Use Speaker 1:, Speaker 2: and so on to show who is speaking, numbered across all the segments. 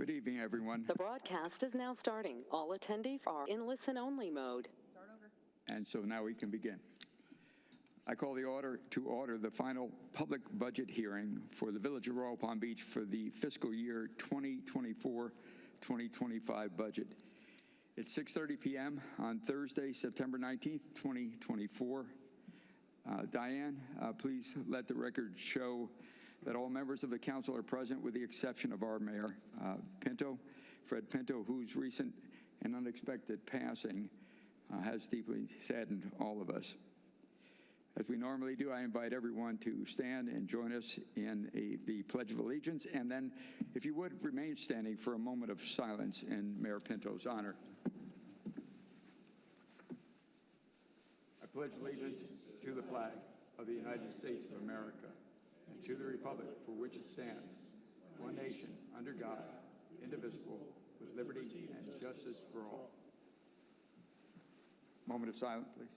Speaker 1: Good evening, everyone.
Speaker 2: The broadcast is now starting. All attendees are in listen-only mode.
Speaker 1: And so now we can begin. I call to order the final public budget hearing for the Village of Royal Palm Beach for the fiscal year 2024-2025 budget. It's 6:30 p.m. on Thursday, September 19th, 2024. Diane, please let the record show that all members of the council are present with the exception of our mayor, Pinto, Fred Pinto, whose recent and unexpected passing has deeply saddened all of us. As we normally do, I invite everyone to stand and join us in the Pledge of Allegiance, and then, if you would, remain standing for a moment of silence in Mayor Pinto's honor. I pledge allegiance to the flag of the United States of America and to the republic for which it stands, one nation, under God, indivisible, with liberty and justice for all. Moment of silence, please.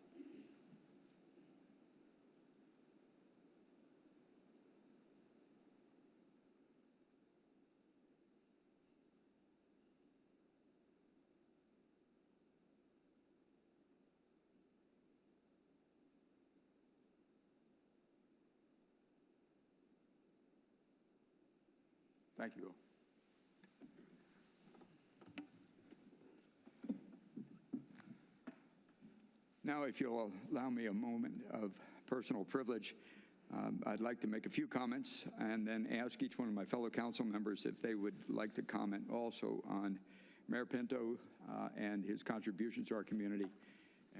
Speaker 1: Thank you all. Now, if you'll allow me a moment of personal privilege, I'd like to make a few comments and then ask each one of my fellow council members if they would like to comment also on Mayor Pinto and his contributions to our community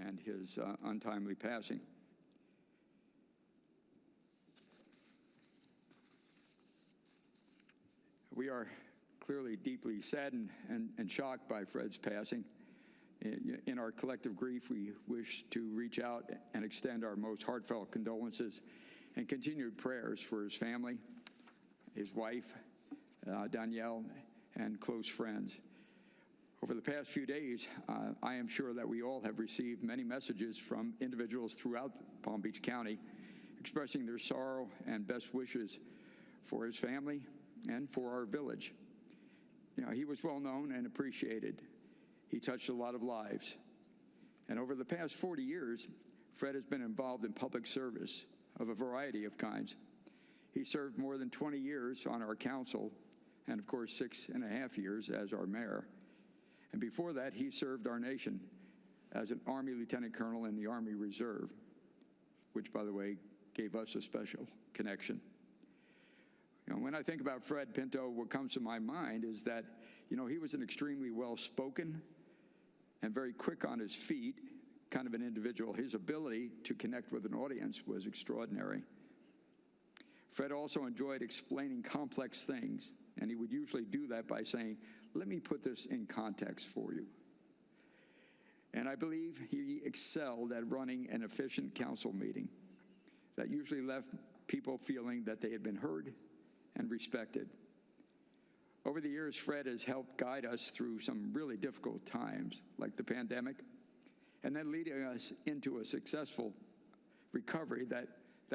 Speaker 1: and his untimely passing. We are clearly deeply saddened and shocked by Fred's passing. In our collective grief, we wish to reach out and extend our most heartfelt condolences and continued prayers for his family, his wife, Danielle, and close friends. Over the past few days, I am sure that we all have received many messages from individuals throughout Palm Beach County expressing their sorrow and best wishes for his family and for our village. You know, he was well known and appreciated. He touched a lot of lives. And over the past 40 years, Fred has been involved in public service of a variety of kinds. He served more than 20 years on our council, and of course 6.5 years as our mayor. And before that, he served our nation as an Army Lieutenant Colonel in the Army Reserve, which, by the way, gave us a special connection. You know, when I think about Fred Pinto, what comes to my mind is that, you know, he was an extremely well-spoken and very quick on his feet kind of an individual. His ability to connect with an audience was extraordinary. Fred also enjoyed explaining complex things, and he would usually do that by saying, "Let me put this in context for you." And I believe he excelled at running an efficient council meeting that usually left people feeling that they had been heard and respected. Over the years, Fred has helped guide us through some really difficult times, like the pandemic, and then leading us into a successful recovery that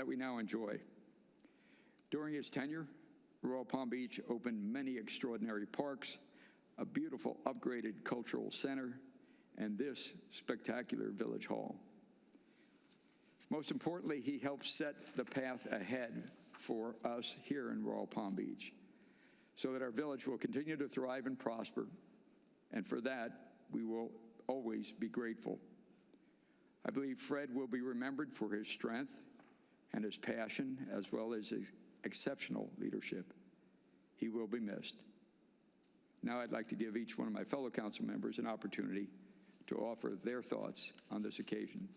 Speaker 1: we now enjoy. During his tenure, Royal Palm Beach opened many extraordinary parks, a beautiful upgraded cultural center, and this spectacular village hall. Most importantly, he helped set the path ahead for us here in Royal Palm Beach so that our village will continue to thrive and prosper, and for that, we will always be grateful. I believe Fred will be remembered for his strength and his passion, as well as his exceptional leadership. He will be missed. Now I'd like to give each one of my fellow council members an opportunity to offer their thoughts on this occasion.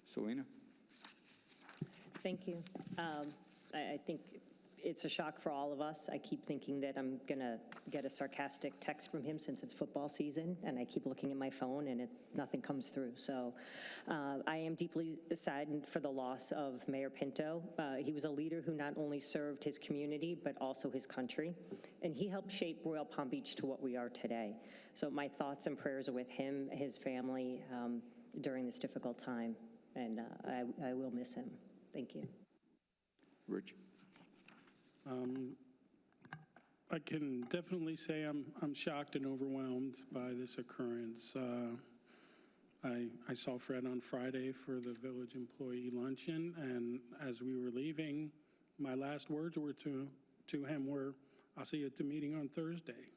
Speaker 1: Selena?
Speaker 3: Thank you. I think it's a shock for all of us. I keep thinking that I'm going to get a sarcastic text from him since it's football season, and I keep looking at my phone and nothing comes through. So I am deeply saddened for the loss of Mayor Pinto. He was a leader who not only served his community, but also his country, and he helped shape Royal Palm Beach to what we are today. So my thoughts and prayers are with him, his family, during this difficult time, and I will miss him. Thank you.
Speaker 1: Rich?
Speaker 4: I can definitely say I'm shocked and overwhelmed by this occurrence. I saw Fred on Friday for the village employee luncheon, and as we were leaving, my last words were to him were, "I'll see you at the meeting on Thursday,"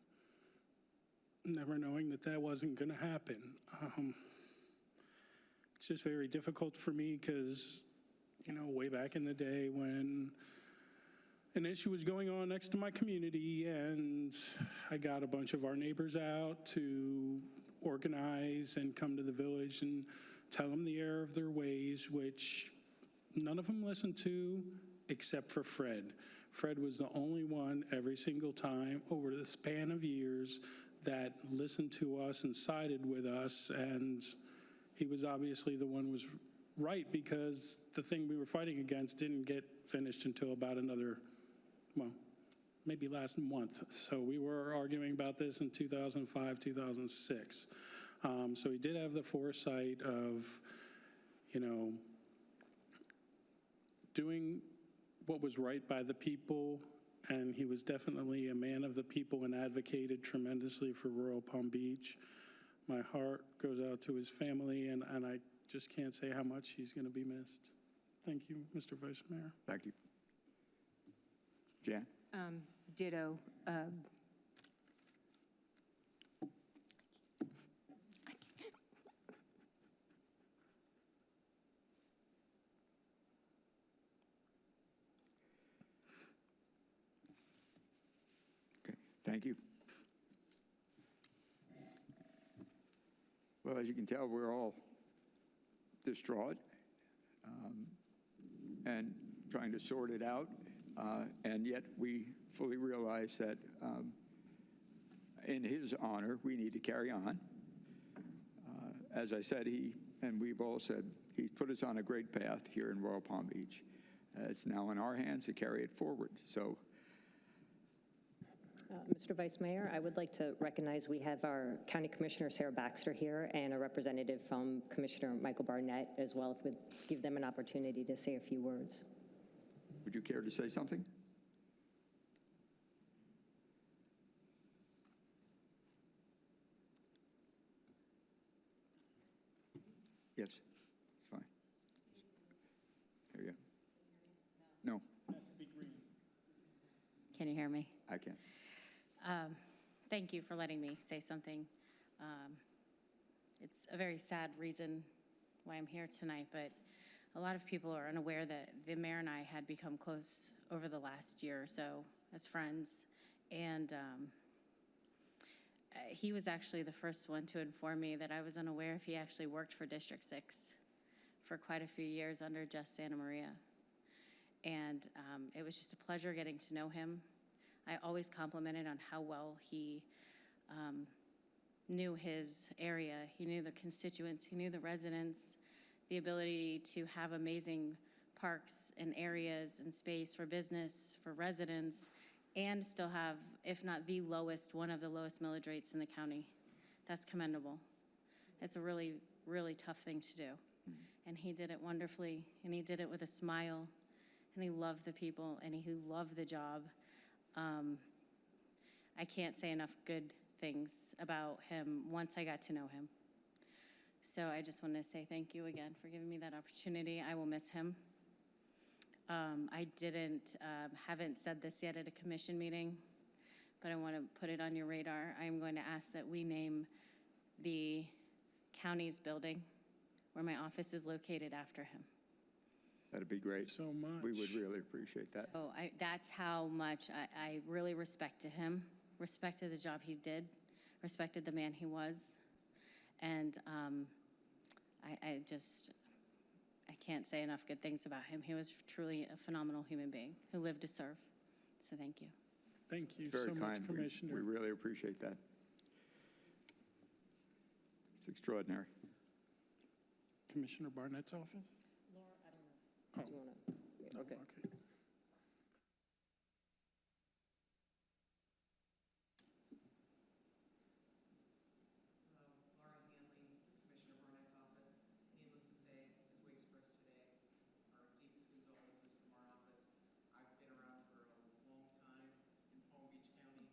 Speaker 4: never knowing that that wasn't going to happen. It's just very difficult for me because, way back in the day when an issue was going on next to my community, and I got a bunch of our neighbors out to organize and come to the village and tell them the error of their ways, which none of them listened to except for Fred. Fred was the only one every single time over the span of years that listened to us and sided with us, and he was obviously the one who was right, because the thing we were fighting against didn't get finished until about another, maybe last month. So we were arguing about this in 2005, 2006. So he did have the foresight of, doing what was right by the people, and he was definitely a man of the people and advocated tremendously for Royal Palm Beach. My heart goes out to his family, and I just can't say how much he's going to be missed. Thank you, Mr. Vice Mayor.
Speaker 1: Thank you. Jan?
Speaker 5: Ditto.
Speaker 1: Okay, thank you. Well, as you can tell, we're all distraught and trying to sort it out, and yet we fully realize that in his honor, we need to carry on. As I said, and we've all said, he's put us on a great path here in Royal Palm Beach. It's now in our hands to carry it forward. So,
Speaker 3: Mr. Vice Mayor, I would like to recognize we have our County Commissioner Sarah Baxter here and a representative from Commissioner Michael Barnett as well, if we'd give them an opportunity to say a few words.
Speaker 1: would you care to say something? Yes, it's fine. There you go. No,
Speaker 5: Can you hear me?
Speaker 1: I can't.
Speaker 5: Thank you for letting me say something. It's a very sad reason why I'm here tonight, but a lot of people are unaware that the mayor and I had become close over the last year or so as friends. And he was actually the first one to inform me that I was unaware if he actually worked for District 6 for quite a few years under Jess Santa Maria. And it was just a pleasure getting to know him. I always complimented on how well he knew his area. He knew the constituents, he knew the residents, the ability to have amazing parks and areas and space for business, for residents, and still have, if not the lowest, one of the lowest millage rates in the county. That's commendable. It's a really, really tough thing to do. And he did it wonderfully, and he did it with a smile, and he loved the people, and he loved the job. I can't say enough good things about him once I got to know him. So I just want to say thank you again for giving me that opportunity. I will miss him. I haven't said this yet at a commission meeting, but I want to put it on your radar. I am going to ask that we name the county's building where my office is located after him.
Speaker 1: That'd be great.
Speaker 4: So much.
Speaker 1: We would really appreciate that.
Speaker 5: Oh, that's how much I really respected him, respected the job he did, respected the man he was. And I can't say enough good things about him. He was truly a phenomenal human being who lived to serve. So thank you.
Speaker 4: Thank you
Speaker 1: Very
Speaker 4: so much,
Speaker 1: kind.
Speaker 4: Commissioner.
Speaker 1: We really appreciate that. It's extraordinary.
Speaker 4: Commissioner Barnett's office?
Speaker 3: Do you want to? Okay.
Speaker 4: Okay.
Speaker 6: Laura Hanley, Commissioner Barnett's office. Needless to say, his wakes for us today. Our deepest condolences from our office. I've been around for a long time in Palm Beach County.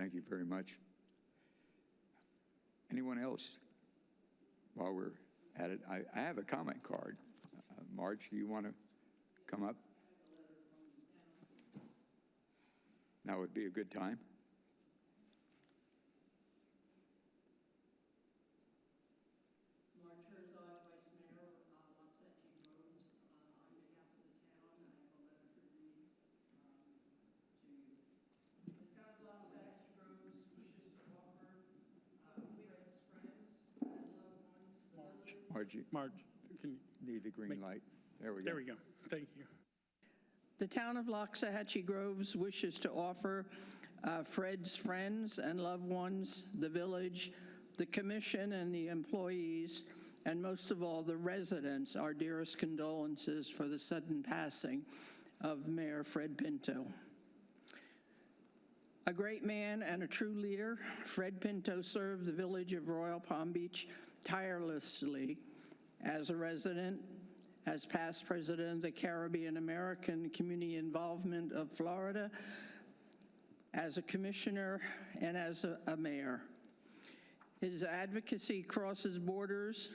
Speaker 1: Thank you very much. Anyone else? While we're at it, I have a comment card. Marge, do you want to come up? Now would be a good time.
Speaker 7: Mark Herzog, Vice Mayor, Loxahatchee Groves, on behalf of the town, I have a letter to read to you. The town of Loxahatchee Groves wishes to offer Fred's friends and loved ones the village.
Speaker 1: Margie,
Speaker 4: Marge, can you,
Speaker 1: need the green light. There we go.
Speaker 4: there we go. Thank you.
Speaker 7: The town of Loxahatchee Groves wishes to offer Fred's friends and loved ones, the village, the commission and the employees, and most of all, the residents, our dearest condolences for the sudden passing of Mayor Fred Pinto. A great man and a true leader, Fred Pinto served the village of Royal Palm Beach tirelessly as a resident, as past president of the Caribbean American Community Involvement of Florida, as a commissioner, and as a mayor. His advocacy crosses borders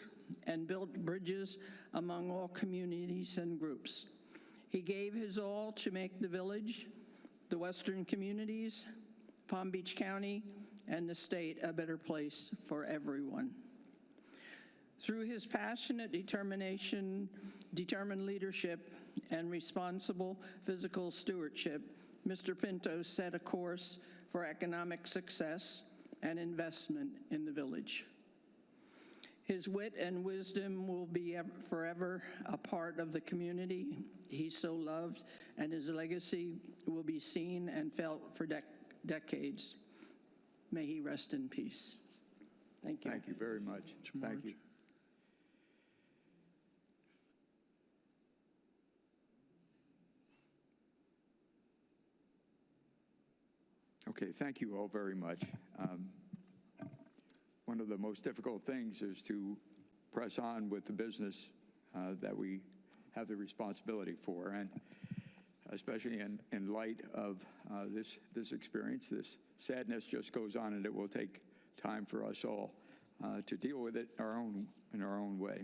Speaker 7: and built bridges among all communities and groups. He gave his all to make the village, the Western communities, Palm Beach County, and the state a better place for everyone. Through his passionate determined leadership, and responsible fiscal stewardship, Mr. Pinto set a course for economic success and investment in the village. His wit and wisdom will be forever a part of the community he so loved, and his legacy will be seen and felt for decades. May he rest in peace. Thank you.
Speaker 1: Thank you very much. Thank you. Okay, thank you all very much. One of the most difficult things is to press on with the business that we have the responsibility for, and especially in light of this experience, this sadness just goes on, and it will take time for us all to deal with it in our own way.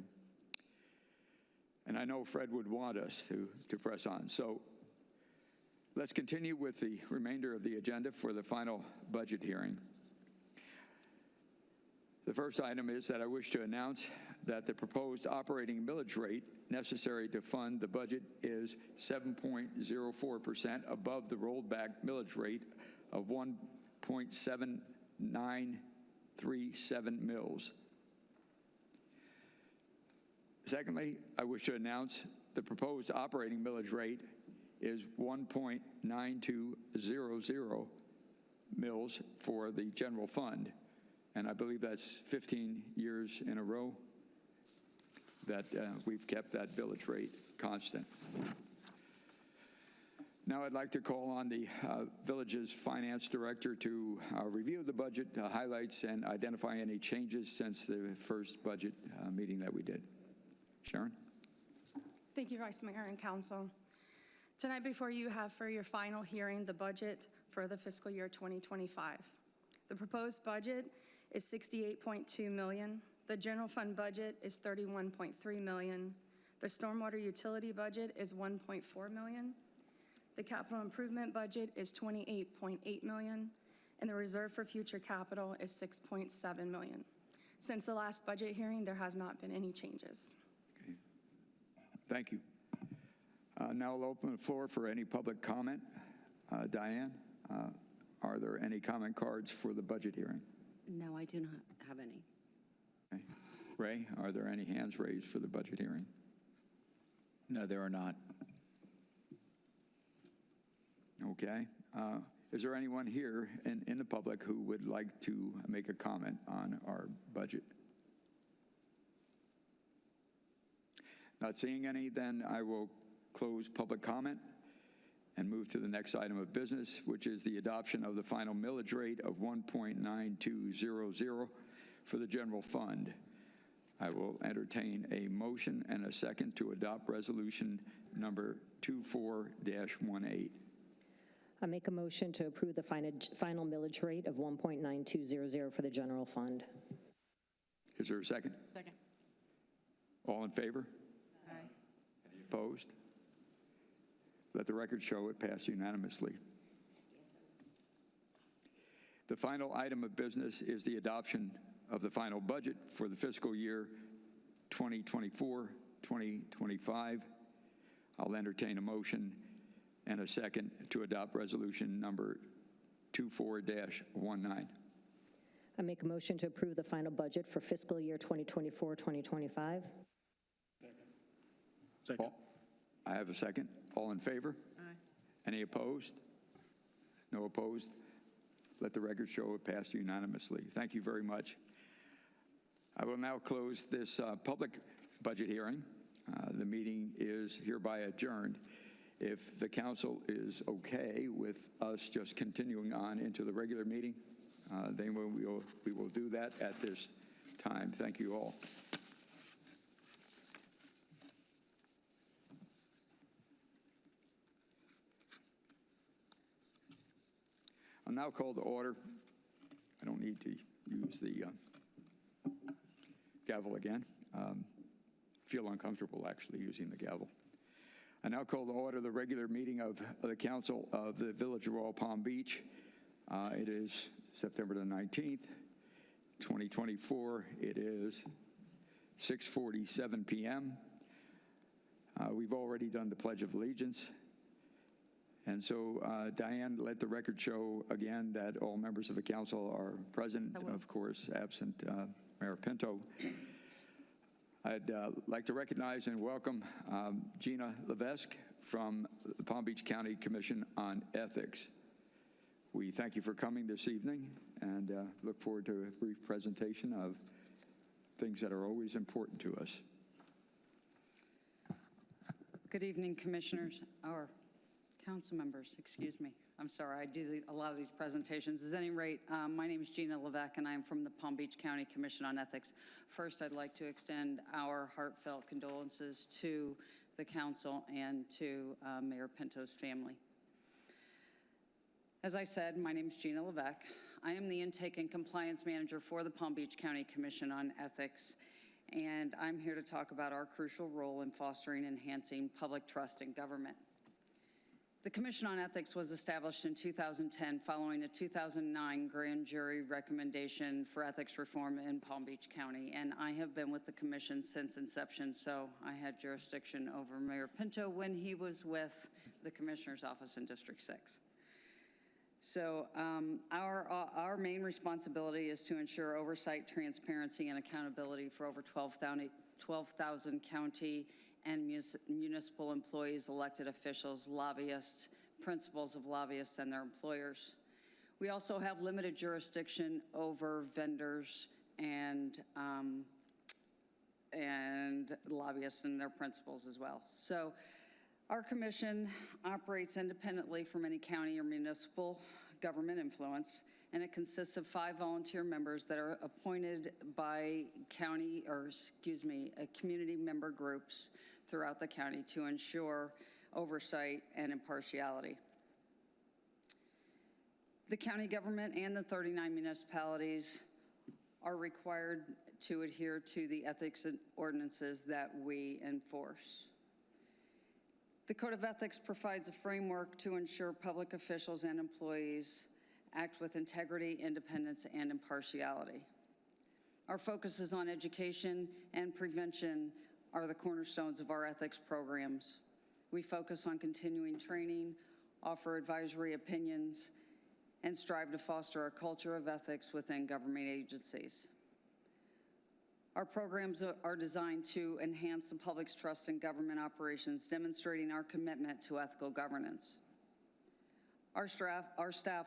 Speaker 1: And I know Fred would want us to press on. So let's continue with the remainder of the agenda for the final budget hearing. The first item is that I wish to announce that the proposed operating millage rate necessary to fund the budget is 7.04% above the rolled back millage rate of 1.7937 mils. Secondly, I wish to announce the proposed operating millage rate is 1.9200 mils for the general fund. And I believe that's 15 years in a row that we've kept that village rate constant. Now I'd like to call on the village's finance director to review the budget highlights and identify any changes since the first budget meeting that we did. Sharon?
Speaker 8: Thank you, Vice Mayor and Council. Tonight before you have for your final hearing the budget for the fiscal year 2025. The proposed budget is $68.2 million. The general fund budget is $31.3 million. The stormwater utility budget is $1.4 million. The capital improvement budget is $28.8 million. And the reserve for future capital is $6.7 million. Since the last budget hearing, there has not been any changes.
Speaker 1: Okay. Thank you. Now I'll open the floor for any public comment. Diane, are there any comment cards for the budget hearing?
Speaker 9: No, I do not have any.
Speaker 1: Okay. Ray, are there any hands raised for the budget hearing?
Speaker 10: No, there are not.
Speaker 1: Okay. Is there anyone here in the public who would like to make a comment on our budget? Not seeing any, then I will close public comment and move to the next item of business, which is the adoption of the final millage rate of 1.9200 for the general fund. I will entertain a motion and a second to adopt resolution number 24-18.
Speaker 3: I make a motion to approve the final millage rate of 1.9200 for the general fund.
Speaker 1: Is there a second?
Speaker 5: Second.
Speaker 1: All in favor?
Speaker 5: Aye.
Speaker 1: Any opposed? Let the record show it passed unanimously. The final item of business is the adoption of the final budget for the fiscal year 2024-2025. I'll entertain a motion and a second to adopt resolution number 24-19.
Speaker 3: I make a motion to approve the final budget for fiscal year 2024-2025.
Speaker 4: Second.
Speaker 1: I have a second. All in favor?
Speaker 5: Aye.
Speaker 1: Any opposed? No opposed? Let the record show it passed unanimously. Thank you very much. I will now close this public budget hearing. The meeting is hereby adjourned. If the council is okay with us just continuing on into the regular meeting, then we will do that at this time. Thank you all. I'll now call to order. I don't need to use the gavel again. Feel uncomfortable actually using the gavel. I now call to order the regular meeting of the Council of the Village of Royal Palm Beach. It is September the 19th, 2024. It is 6:47 p.m. We've already done the Pledge of Allegiance. And so, Diane, let the record show again that all members of the council are present, of course, absent Mayor Pinto. I'd like to recognize and welcome Gina Levesque from the Palm Beach County Commission on Ethics. We thank you for coming this evening and look forward to a brief presentation of things that are always important to us.
Speaker 9: Good evening, commissioners, or council members, excuse me. I'm sorry, I do a lot of these presentations. At any rate, my name is Gina Levesque, and I am from the Palm Beach County Commission on Ethics. First, I'd like to extend our heartfelt condolences to the council and to Mayor Pinto's family. As I said, my name is Gina Levesque. I am the Intake and Compliance Manager for the Palm Beach County Commission on Ethics, and I'm here to talk about our crucial role in fostering and enhancing public trust in government. The Commission on Ethics was established in 2010 following a 2009 grand jury recommendation for ethics reform in Palm Beach County, and I have been with the Commission since inception, so I had jurisdiction over Mayor Pinto when he was with the Commissioner's Office in District 6. So our main responsibility is to ensure oversight, transparency, and accountability for over 12,000 county and municipal employees, elected officials, lobbyists, principals of lobbyists, and their employers. We also have limited jurisdiction over vendors and lobbyists and their principals as well. So our commission operates independently from any county or municipal government influence, and it consists of 5 volunteer members that are appointed by community member groups throughout the county to ensure oversight and impartiality. The county government and the 39 municipalities are required to adhere to the ethics ordinances that we enforce. The Code of Ethics provides a framework to ensure public officials and employees act with integrity, independence, and impartiality. Our focuses on education and prevention are the cornerstones of our ethics programs. We focus on continuing training, offer advisory opinions, and strive to foster a culture of ethics within government agencies. Our programs are designed to enhance the public's trust in government operations, demonstrating our commitment to ethical governance. Our staff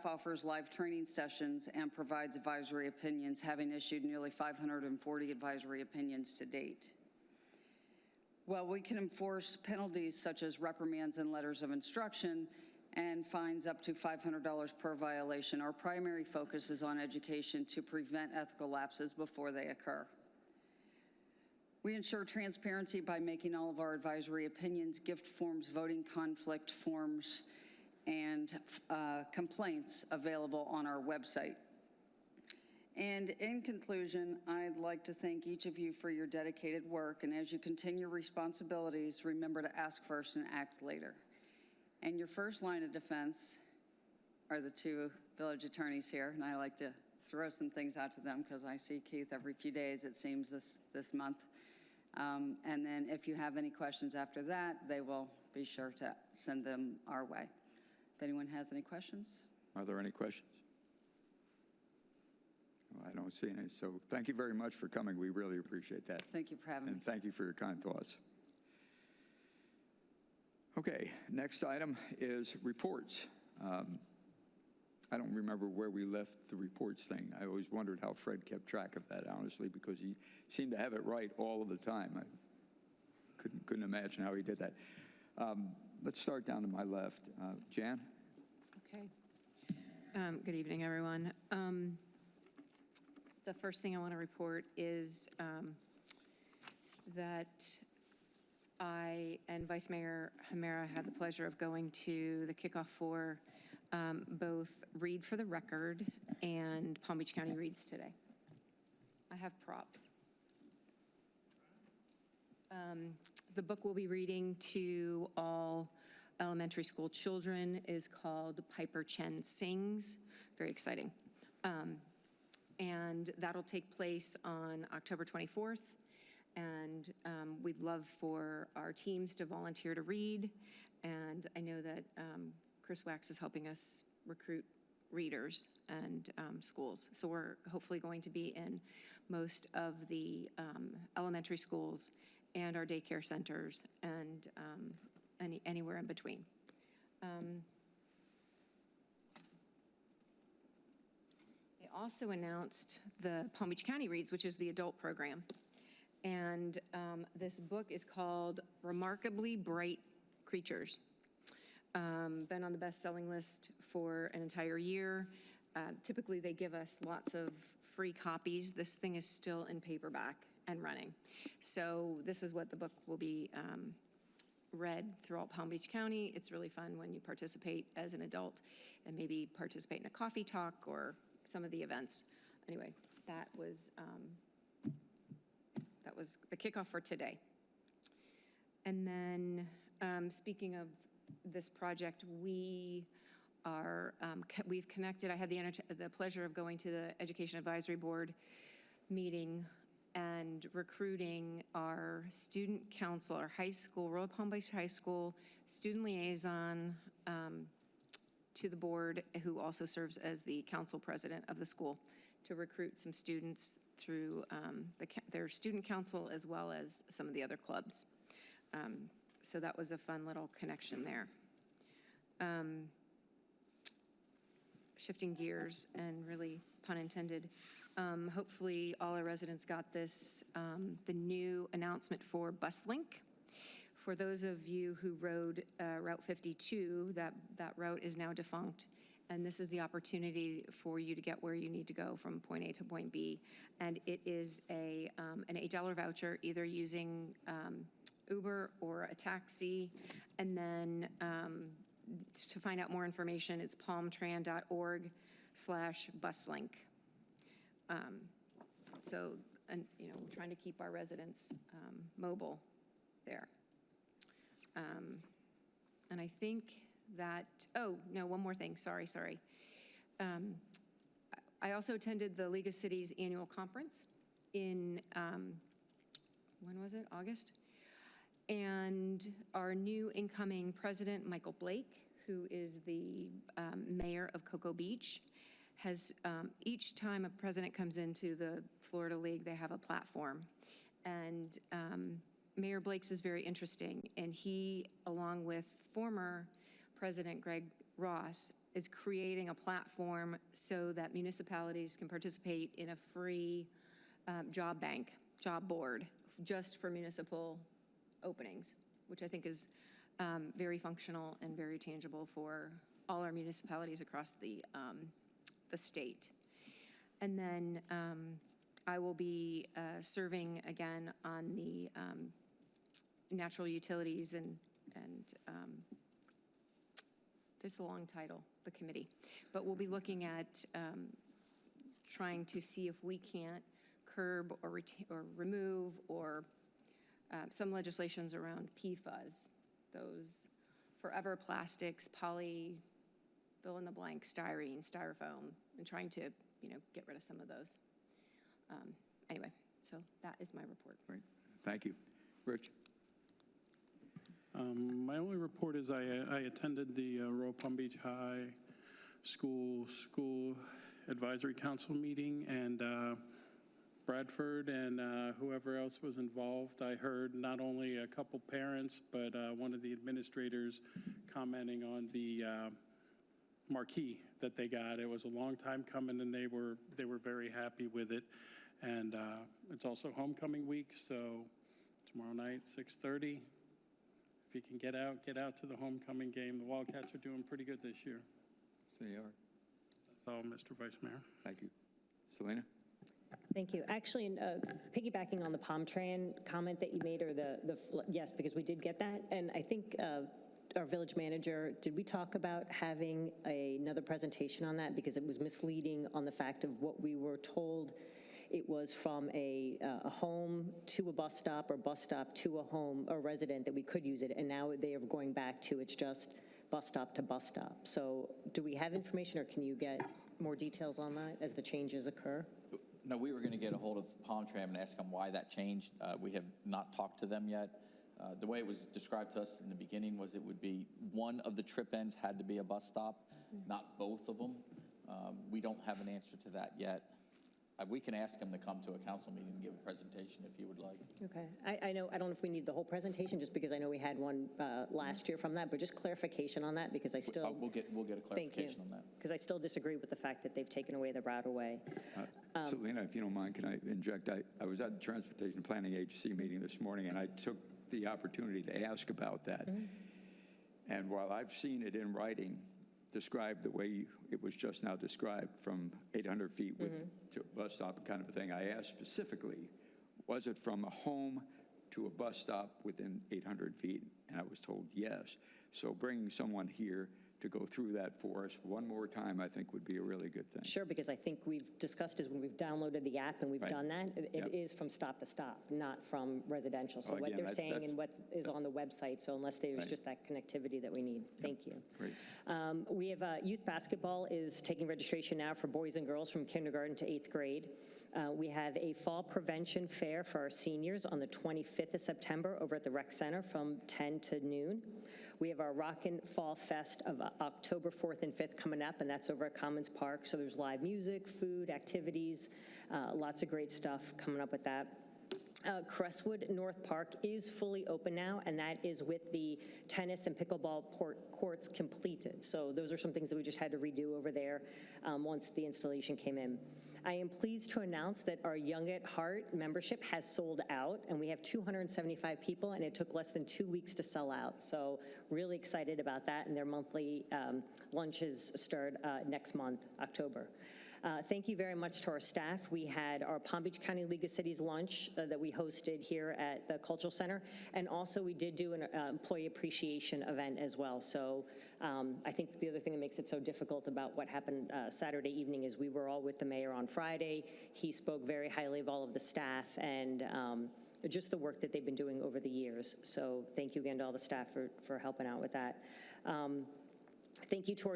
Speaker 9: offers live training sessions and provides advisory opinions, having issued nearly 540 advisory opinions to date. While we can enforce penalties such as reprimands and letters of instruction and fines up to $500 per violation, our primary focus is on education to prevent ethical lapses before they occur. We ensure transparency by making all of our advisory opinions, gift forms, voting conflict forms, and complaints available on our website. And in conclusion, I'd like to thank each of you for your dedicated work, and as you continue your responsibilities, remember to ask first and act later. And your first line of defense are the two village attorneys here, and I like to throw some things out to them because I see Keith every few days, it seems, this month. And then if you have any questions after that, they will be sure to send them our way. If anyone has any questions?
Speaker 1: Are there any questions? Well, I don't see any, so thank you very much for coming. We really appreciate that.
Speaker 9: Thank you for having me.
Speaker 1: And thank you for your kind thoughts. Okay, next item is reports. I don't remember where we left the reports thing. I always wondered how Fred kept track of that, honestly, because he seemed to have it right all of the time. I couldn't imagine how he did that. Let's start down to my left. Jan?
Speaker 11: Okay. Good evening, everyone. The first thing I want to report is that I and Vice Mayor Hamera had the pleasure of going to the kickoff for both Read for the Record and Palm Beach County Reads today. I have props. The book we'll be reading to all elementary school children is called Piper Chen Sings. Very exciting. And that'll take place on October 24th. And we'd love for our teams to volunteer to read. And I know that Chris Wax is helping us recruit readers and schools. So we're hopefully going to be in most of the elementary schools and our daycare centers and anywhere in between. They also announced the Palm Beach County Reads, which is the adult program. And this book is called Remarkably Bright Creatures. Been on the best-selling list for an entire year. Typically, they give us lots of free copies. This thing is still in paperback and running. So this is what the book will be read throughout Palm Beach County. It's really fun when you participate as an adult and maybe participate in a coffee talk or some of the events. Anyway, that was the kickoff for today. And then speaking of this project, we've connected. I had the pleasure of going to the Education Advisory Board meeting and recruiting our student council, our high school, Royal Palm Beach High School student liaison to the board, who also serves as the council president of the school, to recruit some students through their student council as well as some of the other clubs. So that was a fun little connection there. Shifting gears, and really pun intended, hopefully all our residents got this, the new announcement for BusLink. For those of you who rode Route 52, that route is now defunct, and this is the opportunity for you to get where you need to go from point A to point B. And it is an $8 voucher, either using Uber or a taxi. And then to find out more information, it's palmtran.org/buslink. So, and we're trying to keep our residents mobile there. And I think that, oh, no, one more thing, sorry. I also attended the League of Cities annual conference in, when was it, August? And our new incoming president, Michael Blake, who is the mayor of Cocoa Beach, has, each time a president comes into the Florida League, they have a platform. And Mayor Blake's is very interesting, and he, along with former President Greg Ross, is creating a platform so that municipalities can participate in a free job board, just for municipal openings, which I think is very functional and very tangible for all our municipalities across the state. And then I will be serving again on the natural utilities and It's a long title, the committee. But we'll be looking at trying to see if we can't curb or remove or some legislations around PFAS, those forever plastics, fill in the blank, styrene, styrofoam, and trying to, get rid of some of those. Anyway, so that is my report.
Speaker 1: Great, thank you. Rich?
Speaker 4: My only report is I attended the Royal Palm Beach High School Advisory Council meeting, and Bradford and whoever else was involved. I heard not only a couple parents, but one of the administrators commenting on the marquee that they got. It was a long time coming, and they were very happy with it. And it's also homecoming week, so tomorrow night, 6:30. If you can get out to the homecoming game. The Wildcats are doing pretty good this year.
Speaker 1: So you are.
Speaker 4: That's all, Mr. Vice Mayor.
Speaker 1: Thank you. Selena?
Speaker 3: Thank you. Actually, piggybacking on the Palm Tran comment that you made, or yes, because we did get that, and I think our village manager, did we talk about having another presentation on that? Because it was misleading on the fact of what we were told. It was from a home to a bus stop, or bus stop to a home or resident that we could use it, and now they are going back to it's just bus stop to bus stop. So do we have information, or can you get more details on that as the changes occur?
Speaker 10: No, we were going to get a hold of Palm Tram and ask them why that changed. We have not talked to them yet. The way it was described to us in the beginning was it would be one of the trip ends had to be a bus stop, not both of them. We don't have an answer to that yet. We can ask him to come to a council meeting and give a presentation if you would like.
Speaker 3: Okay. I don't know if we need the whole presentation, just because I know we had one last year from that, but just clarification on that, because I still.
Speaker 10: We'll get a clarification on that.
Speaker 3: Because I still disagree with the fact that they've taken away the route away.
Speaker 1: Selena, if you don't mind, can I inject? I was at the Transportation Planning Agency meeting this morning, and I took the opportunity to ask about that. And while I've seen it in writing, described the way it was just now described, from 800 feet to a bus stop kind of a thing, I asked specifically, was it from a home to a bus stop within 800 feet? And I was told yes. So bringing someone here to go through that for us one more time, I think would be a really good thing.
Speaker 3: Sure, because I think we've discussed is when we've downloaded the app and we've
Speaker 1: Right.
Speaker 3: done that, it
Speaker 1: Yep.
Speaker 3: is from stop to stop, not from residential. So
Speaker 1: Well,
Speaker 3: what
Speaker 1: again,
Speaker 3: they're saying
Speaker 1: that's-
Speaker 3: and what is on the website, so unless there's
Speaker 1: Right.
Speaker 3: just that connectivity that we need. Thank you.
Speaker 1: Great.
Speaker 3: We have youth basketball is taking registration now for boys and girls from kindergarten to 8th grade. We have a fall prevention fair for our seniors on the 25th of September over at the Rec Center from 10 to noon. We have our Rockin' Fall Fest of October 4th and 5th coming up, and that's over at Commons Park. So there's live music, food, activities, lots of great stuff coming up with that. Crestwood North Park is fully open now, and that is with the tennis and pickleball courts completed. So those are some things that we just had to redo over there once the installation came in. I am pleased to announce that our Young at Heart membership has sold out, and we have 275 people, and it took less than 2 weeks to sell out. So really excited about that, and their monthly lunches start next month, October. Thank you very much to our staff. We had our Palm Beach County League of Cities lunch that we hosted here at the Cultural Center, and also we did do an employee appreciation event as well. So I think the other thing that makes it so difficult about what happened Saturday evening is we were all with the mayor on Friday. He spoke very highly of all of the staff and just the work that they've been doing over the years. So thank you again to all the staff for helping out with that. Thank you to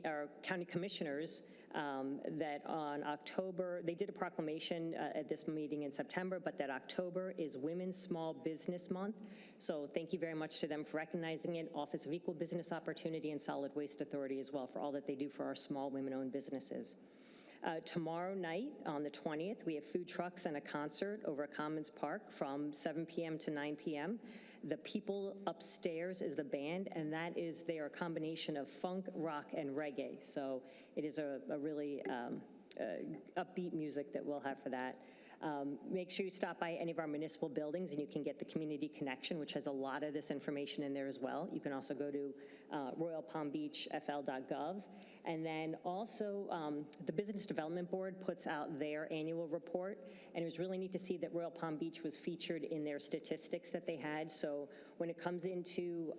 Speaker 3: our county commissioners that on October, they did a proclamation at this meeting in September, but that October is Women's Small Business Month. So thank you very much to them for recognizing it. Office of Equal Business Opportunity and Solid Waste Authority as well for all that they do for our small women-owned businesses. Tomorrow night, on the 20th, we have food trucks and a concert over at Commons Park from 7 p.m. to 9 p.m. The People Upstairs is the band, and they are a combination of funk, rock, and reggae. So it is a really upbeat music that we'll have for that. Make sure you stop by any of our municipal buildings, and you can get the Community Connection, which has a lot of this information in there as well. You can also go to royalpalmbeachfl.gov. And then also, the Business Development Board puts out their annual report, and it was really neat to see that Royal Palm Beach was featured in their statistics that they had. So when it comes into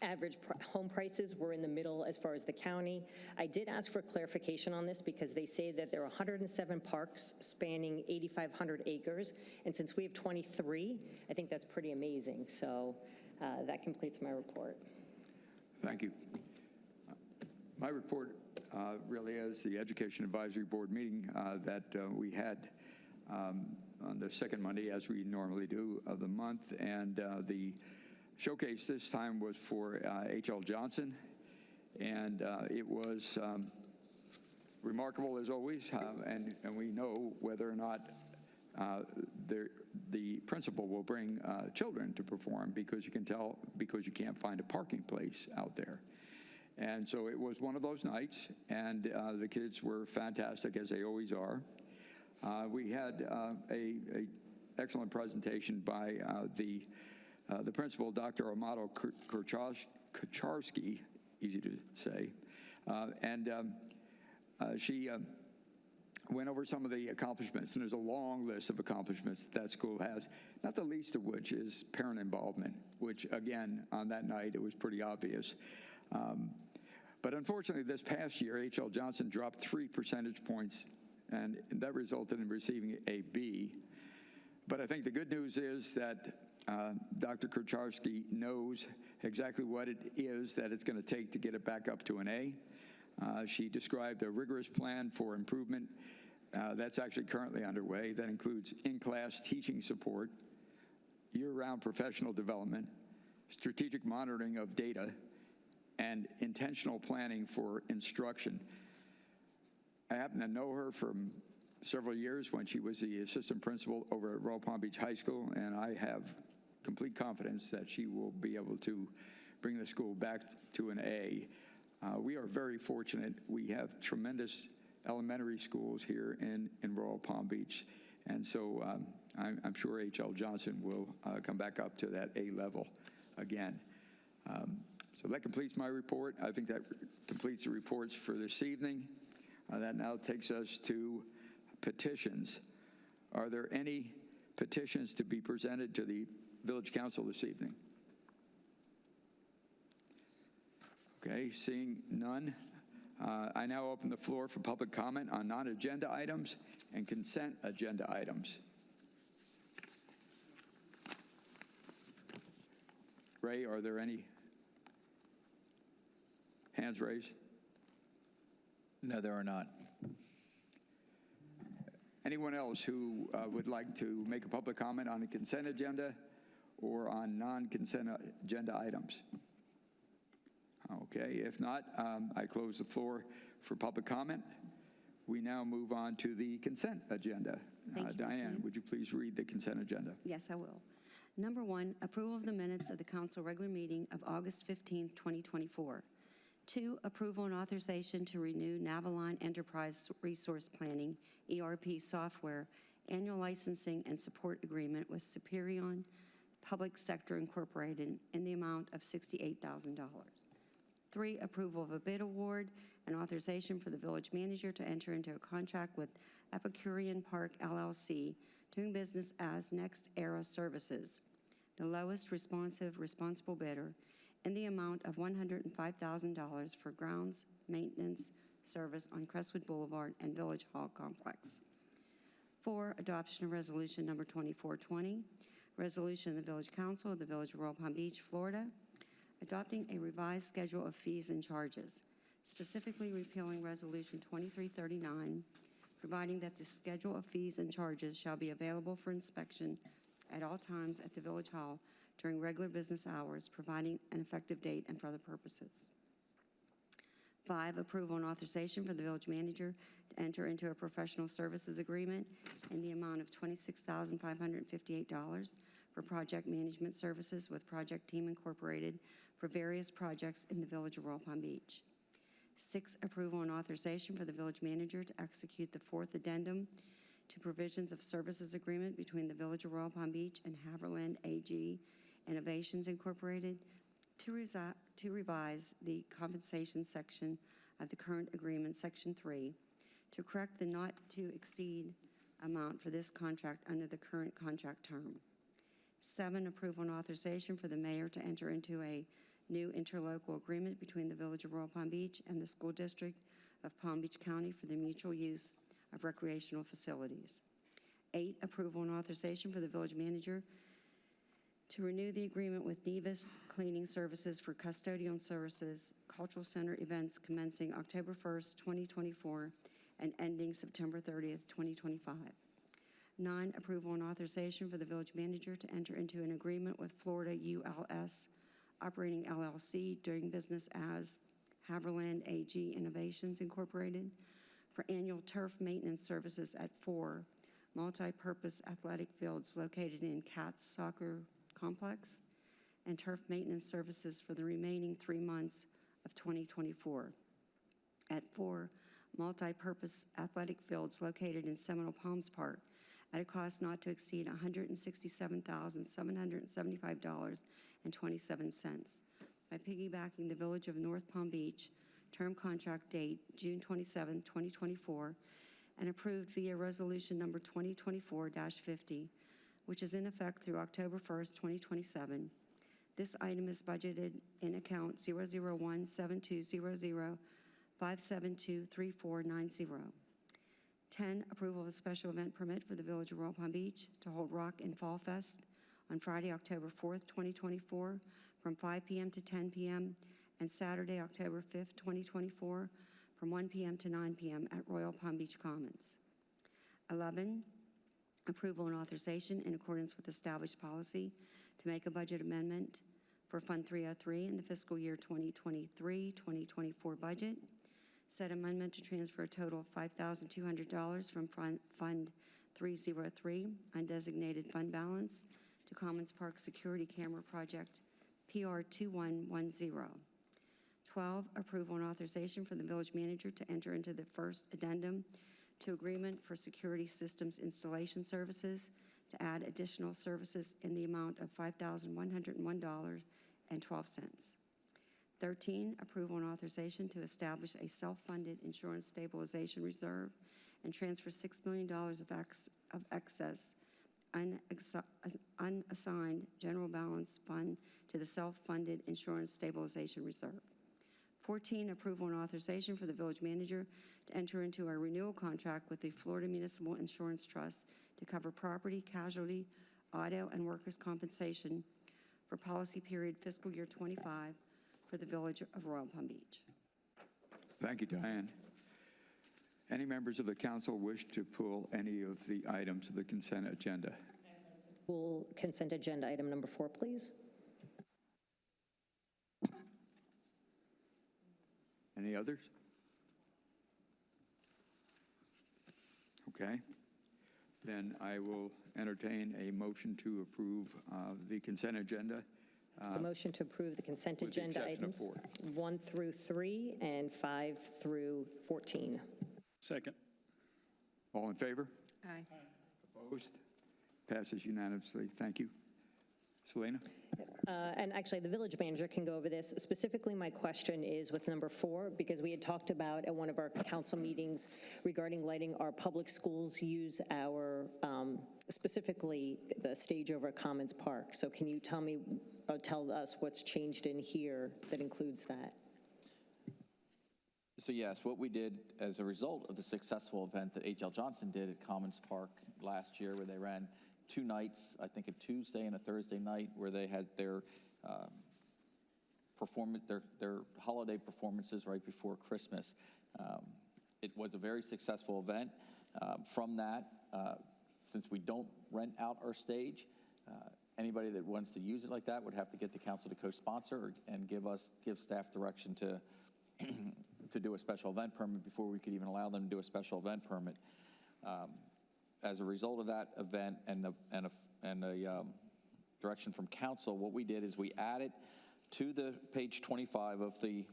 Speaker 3: average home prices were in the middle as far as the county. I did ask for clarification on this because they say that there are 107 parks spanning 8,500 acres, and since we have 23, I think that's pretty amazing. So that completes my report.
Speaker 1: Thank you. My report really is the Education Advisory Board meeting that we had on the second Monday, as we normally do, of the month. And the showcase this time was for H.L. Johnson. And it was remarkable, as always. And we know whether or not the principal will bring children to perform, because you can tell, because you can't find a parking place out there. And so it was one of those nights, and the kids were fantastic, as they always are. We had a excellent presentation by the principal, Dr. Amato Kucharski, easy to say, and she went over some of the accomplishments, and there's a long list of accomplishments that school has, not the least of which is parent involvement, which, again, on that night, it was pretty obvious. But unfortunately, this past year, H.L. Johnson dropped 3 percentage points, and that resulted in receiving a B. But I think the good news is that Dr. Kucharski knows exactly what it is that it's going to take to get it back up to an A. She described a rigorous plan for improvement that's actually currently underway that includes in-class teaching support, year-round professional development, strategic monitoring of data, and intentional planning for instruction. I happen to know her from several years when she was the assistant principal over at Royal Palm Beach High School, and I have complete confidence that she will be able to bring the school back to an A. We are very fortunate. We have tremendous elementary schools here in Royal Palm Beach, and so I'm sure H.L. Johnson will come back up to that A level again. So that completes my report. I think that completes the reports for this evening. That now takes us to petitions. Are there any petitions to be presented to the Village Council this evening? Okay, seeing none, I now open the floor for public comment on non-agenda items and consent agenda items. Ray, are there any hands raised?
Speaker 12: No, there are not.
Speaker 1: Anyone else who would like to make a public comment on a consent agenda or on non-consent agenda items? Okay, if not, I close the floor for public comment. We now move on to the consent agenda.
Speaker 13: Thank you,
Speaker 1: Diane, would you please read the consent agenda?
Speaker 13: Yes, I will. Number 1, approval of the minutes of the council regular meeting of August 15th, 2024. 2, approval and authorization to renew Naviline Enterprise Resource Planning, ERP software, annual licensing and support agreement with Superion Public Sector Incorporated in the amount of $68,000. 3, approval of a bid award and authorization for the village manager to enter into a contract with Epicurean Park LLC, doing business as Next Era Services, the lowest responsible bidder, in the amount of $105,000 for grounds maintenance service on Crestwood Boulevard and Village Hall Complex. 4, adoption of resolution number 2420, resolution of the Village Council of the Village of Royal Palm Beach, Florida, adopting a revised schedule of fees and charges, specifically repealing resolution 2339, providing that the schedule of fees and charges shall be available for inspection at all times at the Village Hall during regular business hours, providing an effective date and for other purposes. 5, approval and authorization for the village manager to enter into a professional services agreement in the amount of $26,558 for project management services with Project Team Incorporated for various projects in the Village of Royal Palm Beach. 6, approval and authorization for the village manager to execute the 4th addendum to provisions of services agreement between the Village of Royal Palm Beach and Haverland AG Innovations Incorporated to revise the compensation section of the current agreement, Section 3, to correct the not to exceed amount for this contract under the current contract term. 7, approval and authorization for the mayor to enter into a new interlocal agreement between the Village of Royal Palm Beach and the School District of Palm Beach County for the mutual use of recreational facilities. 8, approval and authorization for the village manager to renew the agreement with Nevis Cleaning Services for custodial services, cultural center events commencing October 1st, 2024, and ending September 30th, 2025. 9, approval and authorization for the village manager to enter into an agreement with Florida ULS Operating LLC, doing business as Haverland AG Innovations Incorporated, for annual turf maintenance services at 4 multi-purpose athletic fields located in Katz Soccer Complex, and turf maintenance services for the remaining 3 months of 2024 at 4 multi-purpose athletic fields located in Seminole Palms Park at a cost not to exceed $167,775.27 by piggybacking the Village of North Palm Beach term contract date June 27, 2024, and approved via resolution number 2024-50, which is in effect through October 1st, 2027. This item is budgeted in account 001-7200-572-3490. 10, approval of a special event permit for the Village of Royal Palm Beach to hold Rock and Fall Fest on Friday, October 4th, 2024, from 5 p.m. to 10 p.m., and Saturday, October 5th, 2024, from 1 p.m. to 9 p.m. at Royal Palm Beach Commons. 11, approval and authorization in accordance with established policy to make a budget amendment for Fund 303 in the fiscal year 2023-2024 budget. Said amendment to transfer a total of $5,200 from Fund 303, undesignated fund balance, to Commons Park Security Camera Project PR 2110. 12, approval and authorization for the village manager to enter into the first addendum to agreement for security systems installation services to add additional services in the amount of $5,101.12. 13, approval and authorization to establish a self-funded insurance stabilization reserve and transfer $6 million of excess unassigned general balance fund to the self-funded insurance stabilization reserve. 14, approval and authorization for the village manager to enter into a renewal contract with the Florida Municipal Insurance Trust to cover property, casualty, auto, and workers' compensation for policy period fiscal year 25 for the Village of Royal Palm Beach.
Speaker 1: Thank you, Diane. Any members of the council wish to pull any of the items of the consent agenda?
Speaker 3: Pull consent agenda item number 4, please.
Speaker 1: Any others? Okay. Then I will entertain a motion to approve the consent agenda.
Speaker 3: The motion to approve the consent
Speaker 1: with the
Speaker 3: agenda
Speaker 1: exception of
Speaker 3: items
Speaker 1: 4.
Speaker 3: 1 through 3 and 5 through 14.
Speaker 4: Second.
Speaker 1: All in favor?
Speaker 11: Aye.
Speaker 1: Opposed? Passes unanimously. Thank you. Selena?
Speaker 3: And actually, the village manager can go over this. Specifically, my question is with number 4, because we had talked about at one of our council meetings regarding lighting our public schools use our, specifically the stage over at Commons Park. So can you tell us what's changed in here that includes that?
Speaker 10: So yes, what we did as a result of the successful event that H.L. Johnson did at Commons Park last year, where they ran 2 nights, I think a Tuesday and a Thursday night, where they had their their holiday performances right before Christmas. It was a very successful event. From that, since we don't rent out our stage, anybody that wants to use it like that would have to get the council to co-sponsor and give staff direction to to do a special event permit before we could even allow them to do a special event permit. As a result of that event and a direction from council, what we did is we added to the page 25 of the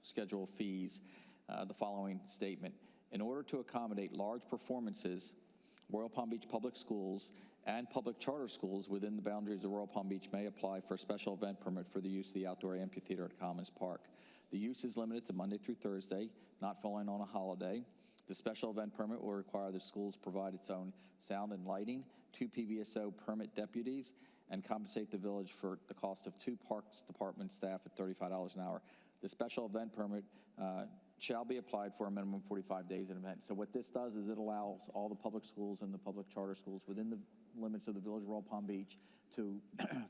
Speaker 10: schedule of fees the following statement: in order to accommodate large performances, Royal Palm Beach Public Schools and public charter schools within the boundaries of Royal Palm Beach may apply for a special event permit for the use of the outdoor amphitheater at Commons Park. The use is limited to Monday through Thursday, not falling on a holiday. The special event permit will require the schools provide its own sound and lighting, 2 PBSO permit deputies, and compensate the village for the cost of 2 Parks Department staff at $35 an hour. The special event permit shall be applied for a minimum 45 days in advance. So what this does is it allows all the public schools and the public charter schools within the limits of the Village of Royal Palm Beach to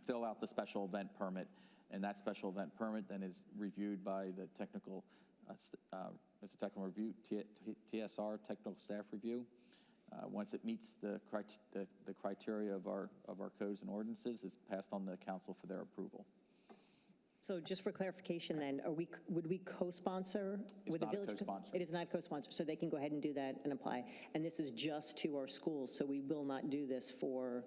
Speaker 10: fill out the special event permit. And that special event permit then is reviewed by the technical, it's a technical review, TSR, technical staff review. Once it meets the criteria of our codes and ordinances, it's passed on to the council for their approval.
Speaker 3: So just for clarification then, would we co-sponsor?
Speaker 10: It's not a co-sponsor.
Speaker 3: It is not co-sponsor, so they can go ahead and do that and apply. And this is just to our schools, so we will not do this for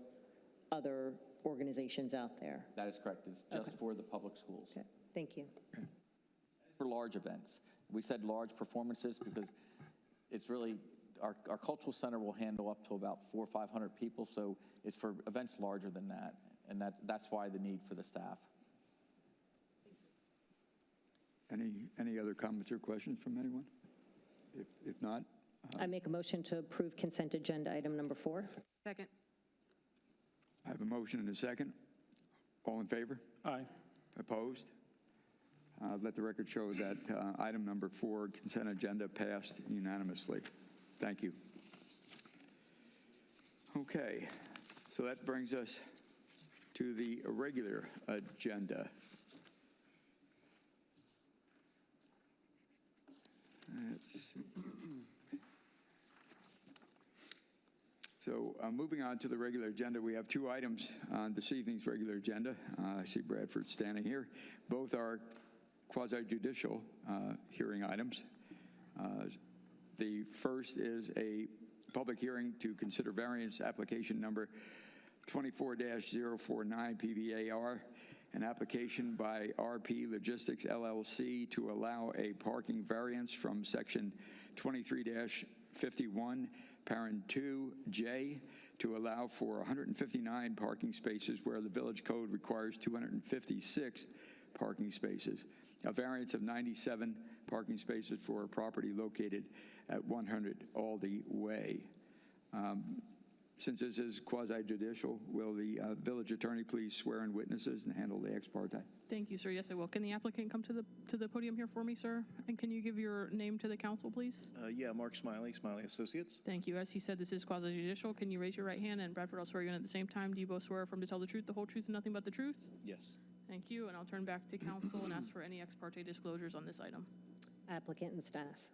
Speaker 3: other organizations out there.
Speaker 10: That is correct. It's just for the public schools.
Speaker 3: Okay, thank you.
Speaker 10: For large events. We said large performances because it's really, our cultural center will handle up to about 400 or 500 people, so it's for events larger than that, and that's why the need for the staff.
Speaker 1: Any other comments or questions from anyone? If not,
Speaker 3: I make a motion to approve consent agenda item number 4.
Speaker 11: Second.
Speaker 1: I have a motion and a second. All in favor?
Speaker 4: Aye.
Speaker 1: Opposed? Let the record show that item number 4, consent agenda, passed unanimously. Thank you. Okay, so that brings us to the regular agenda. Let's see. So moving on to the regular agenda, we have 2 items on this evening's regular agenda. I see Bradford standing here. Both are quasi-judicial hearing items. The first is a public hearing to consider variance application number 24-049 PBAR, an application by RP Logistics LLC to allow a parking variance from section 23-51, parent 2J, to allow for 159 parking spaces where the village code requires 256 parking spaces, a variance of 97 parking spaces for a property located at 100 Aldi Way. Since this is quasi-judicial, will the village attorney please swear in witnesses and handle the ex parte?
Speaker 14: Thank you, sir. Yes, I will. Can the applicant come to the podium here for me, sir? And can you give your name to the council, please?
Speaker 15: Yeah, Mark Smiley, Smiley Associates.
Speaker 14: Thank you. As he said, this is quasi-judicial. Can you raise your right hand? And Bradford, I'll swear you in at the same time. Do you both swear affirm to tell the truth, the whole truth, and nothing but the truth?
Speaker 15: Yes.
Speaker 14: Thank you. And I'll turn back to council and ask for any ex parte disclosures on this item.
Speaker 3: Applicant and staff.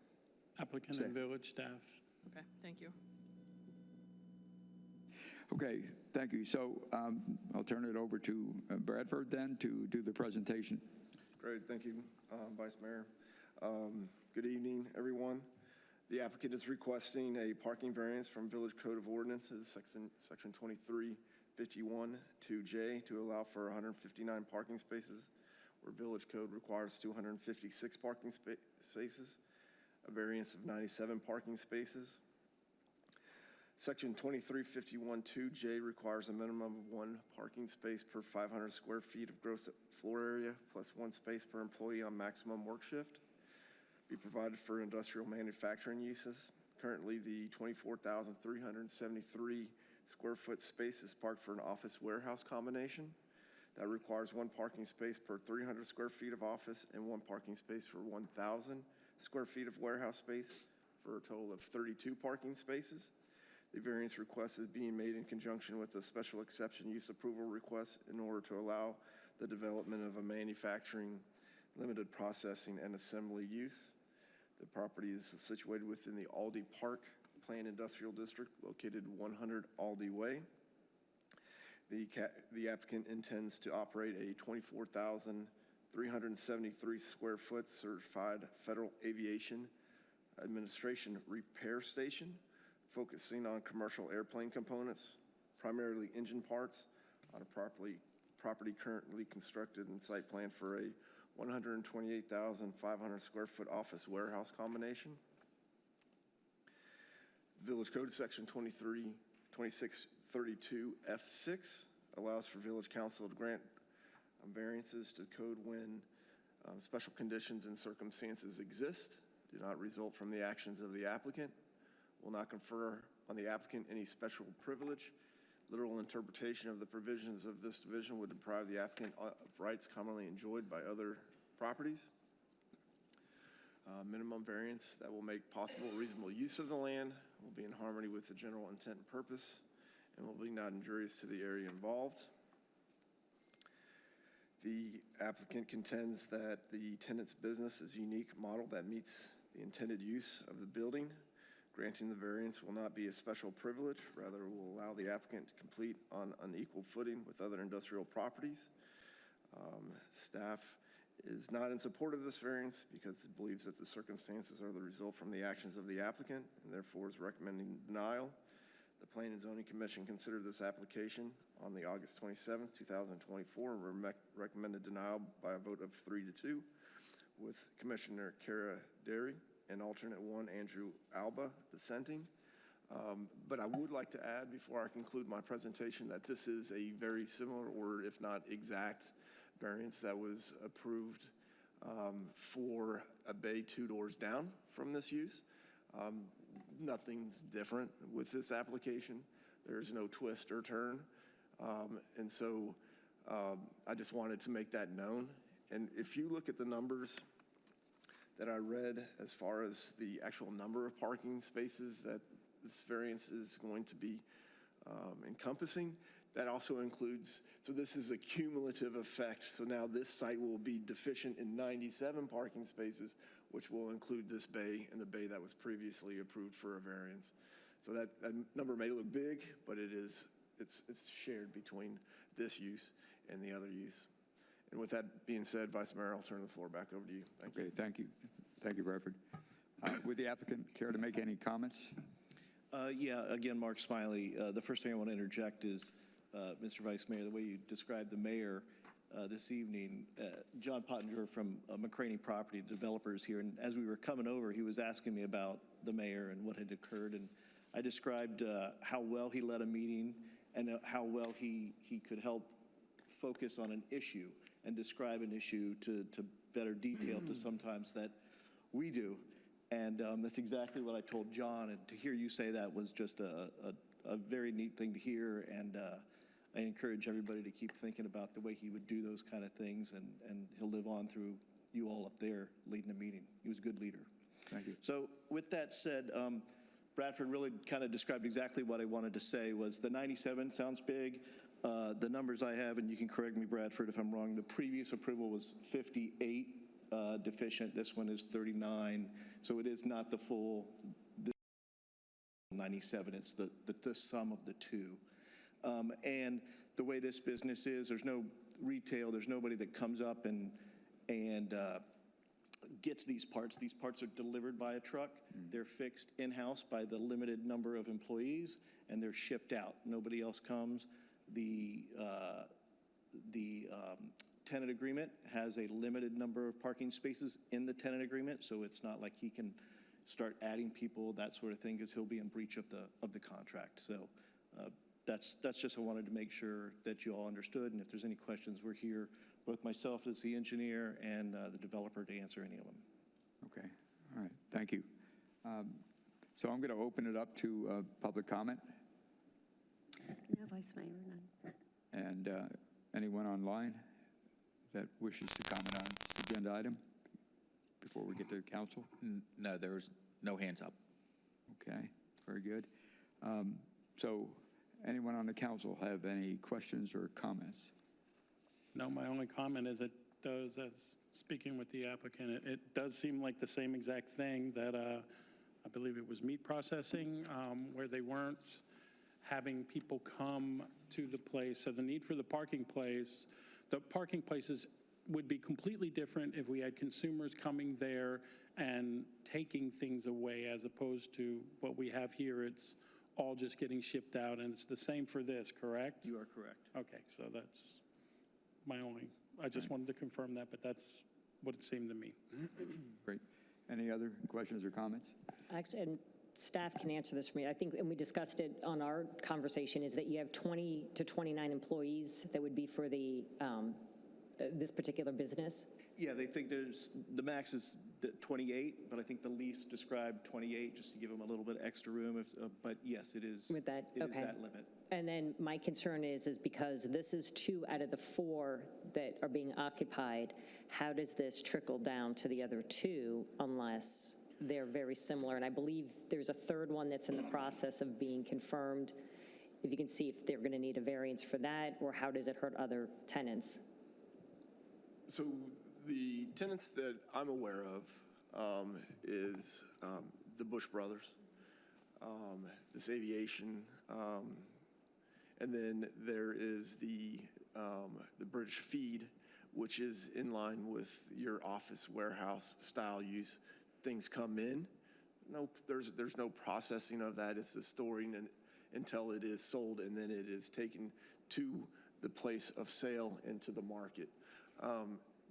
Speaker 4: Applicant and village staff.
Speaker 14: Okay, thank you.
Speaker 1: Okay, thank you. So I'll turn it over to Bradford then to do the presentation.
Speaker 16: Great, thank you, Vice Mayor. Good evening, everyone. The applicant is requesting a parking variance from Village Code of Ordinances, section 2351 2J, to allow for 159 parking spaces, where Village Code requires 256 parking spaces, a variance of 97 parking spaces. Section 2351 2J requires a minimum of 1 parking space per 500 square feet of gross floor area, plus 1 space per employee on maximum work shift. Be provided for industrial manufacturing uses. Currently, the 24,373 square foot space is parked for an office warehouse combination. That requires 1 parking space per 300 square feet of office and 1 parking space for 1,000 square feet of warehouse space, for a total of 32 parking spaces. The variance request is being made in conjunction with a special exception use approval request in order to allow the development of a manufacturing, limited processing, and assembly use. The property is situated within the Aldi Park Planned Industrial District, located 100 Aldi Way. The applicant intends to operate a 24,373 square foot certified Federal Aviation Administration repair station, focusing on commercial airplane components, primarily engine parts, on a property currently constructed and site planned for a 128,500 square foot office warehouse combination. Village Code Section 2632 F6 allows for Village Council to grant variances to code when special conditions and circumstances exist, do not result from the actions of the applicant, will not confer on the applicant any special privilege, Literal interpretation of the provisions of this division would deprive the applicant of rights commonly enjoyed by other properties. Minimum variance that will make possible reasonable use of the land will be in harmony with the general intent and purpose and will be not injurious to the area involved. The applicant contends that the tenant's business is a unique model that meets the intended use of the building. Granting the variance will not be a special privilege, rather will allow the applicant to complete on an equal footing with other industrial properties. Staff is not in support of this variance because it believes that the circumstances are the result from the actions of the applicant and therefore is recommending denial. The Planning and Zoning Commission considered this application on the August 27th, 2024, and recommended denial by a vote of 3-2 with Commissioner Kara Derry and alternate 1, Andrew Alba, dissenting. But I would like to add before I conclude my presentation that this is a very similar, or if not exact, variance that was approved for a bay 2 doors down from this use. Nothing's different with this application. There's no twist or turn. And so I just wanted to make that known. And if you look at the numbers that I read as far as the actual number of parking spaces that this variance is going to be encompassing, that also includes, so this is a cumulative effect. So now this site will be deficient in 97 parking spaces, which will include this bay and the bay that was previously approved for a variance. So that number may look big, but it's shared between this use and the other use. And with that being said, Vice Mayor, I'll turn the floor back over to you. Thank you.
Speaker 1: Okay, thank you. Thank you, Bradford. Would the applicant care to make any comments?
Speaker 15: Yeah, again, Mark Smiley. The first thing I want to interject is, Mr. Vice Mayor, the way you described the mayor this evening, John Pottinger from McCraney Property, the developer, is here. And as we were coming over, he was asking me about the mayor and what had occurred. And I described how well he led a meeting and how well he could help focus on an issue and describe an issue to better detail to sometimes that we do. And that's exactly what I told John. And to hear you say that was just a very neat thing to hear. And I encourage everybody to keep thinking about the way he would do those kind of things. And he'll live on through you all up there leading the meeting. He was a good leader.
Speaker 1: Thank you.
Speaker 15: So with that said, Bradford really kind of described exactly what I wanted to say. Was the 97 sounds big. The numbers I have, and you can correct me, Bradford, if I'm wrong, the previous approval was 58 deficient. This one is 39. So it is not the full 97. It's the sum of the two. And the way this business is, there's no retail. There's nobody that comes up and gets these parts. These parts are delivered by a truck. They're fixed in-house by the limited number of employees, and they're shipped out. Nobody else comes. The tenant agreement has a limited number of parking spaces in the tenant agreement, so it's not like he can start adding people, that sort of thing, because he'll be in breach of the contract. So that's just I wanted to make sure that you all understood, and if there's any questions, we're here, both myself as the engineer and the developer, to answer any of them.
Speaker 1: Okay, all right, thank you. So I'm going to open it up to public comment.
Speaker 13: No, Vice Mayor, none.
Speaker 1: And anyone online that wishes to comment on this agenda item before we get to the council?
Speaker 12: No, there was no hands up.
Speaker 1: Okay, very good. So anyone on the council have any questions or comments?
Speaker 4: No, my only comment is it does, as speaking with the applicant, it does seem like the same exact thing that I believe it was meat processing, where they weren't having people come to the place. So the need for the parking places would be completely different if we had consumers coming there and taking things away, as opposed to what we have here. It's all just getting shipped out, and it's the same for this, correct?
Speaker 15: You are correct.
Speaker 4: Okay, so that's my only, I just wanted to confirm that, but that's what it seemed to me.
Speaker 1: Great. Any other questions or comments?
Speaker 3: Actually, and staff can answer this for me. I think, and we discussed it on our conversation, is that you have 20 to 29 employees that would be for the this particular business.
Speaker 15: Yeah, they think the max is the 28, but I think the lease described 28, just to give them a little bit extra room. But yes, it is.
Speaker 3: With that,
Speaker 15: It is
Speaker 3: okay.
Speaker 15: that limit.
Speaker 3: And then my concern is because this is 2 out of the 4 that are being occupied, how does this trickle down to the other 2 unless they're very similar? And I believe there's a 3rd one that's in the process of being confirmed. If you can see if they're going to need a variance for that, or how does it hurt other tenants?
Speaker 16: So the tenants that I'm aware of is the Bush Brothers, this aviation, and then there is the British Feed, which is in line with your office warehouse style use. Things come in. No, there's no processing of that. It's the storing until it is sold, and then it is taken to the place of sale into the market.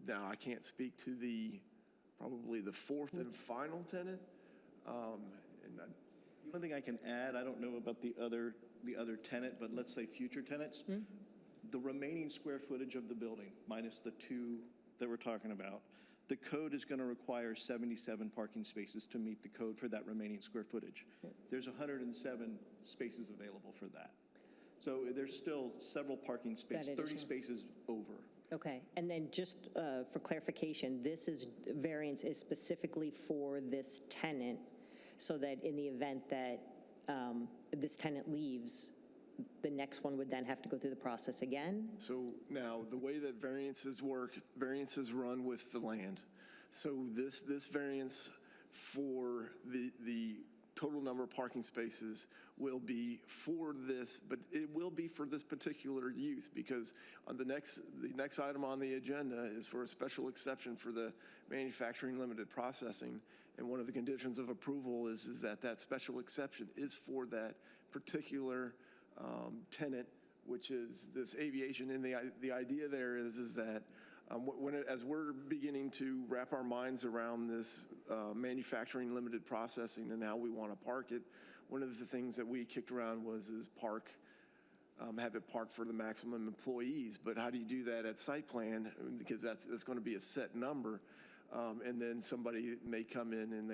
Speaker 16: Now, I can't speak to probably the 4th and final tenant.
Speaker 15: The only thing I can add, I don't know about the other tenant, but let's say future tenants, the remaining square footage of the building, minus the 2 that we're talking about, the code is going to require 77 parking spaces to meet the code for that remaining square footage. There's 107 spaces available for that. So there's still several parking spaces, 30 spaces over.
Speaker 3: Okay, and then just for clarification, variance is specifically for this tenant, so that in the event that this tenant leaves, the next one would then have to go through the process again?
Speaker 16: So now, the way that variances work, variances run with the land. So this variance for the total number of parking spaces will be for this, but it will be for this particular use, because on the next item on the agenda is for a special exception for the manufacturing limited processing. And one of the conditions of approval is that special exception is for that particular tenant, which is this aviation. And the idea there is that as we're beginning to wrap our minds around this manufacturing limited processing and how we want to park it, one of the things that we kicked around is have it parked for the maximum employees. But how do you do that at site plan? Because that's going to be a set number. And then somebody may come in and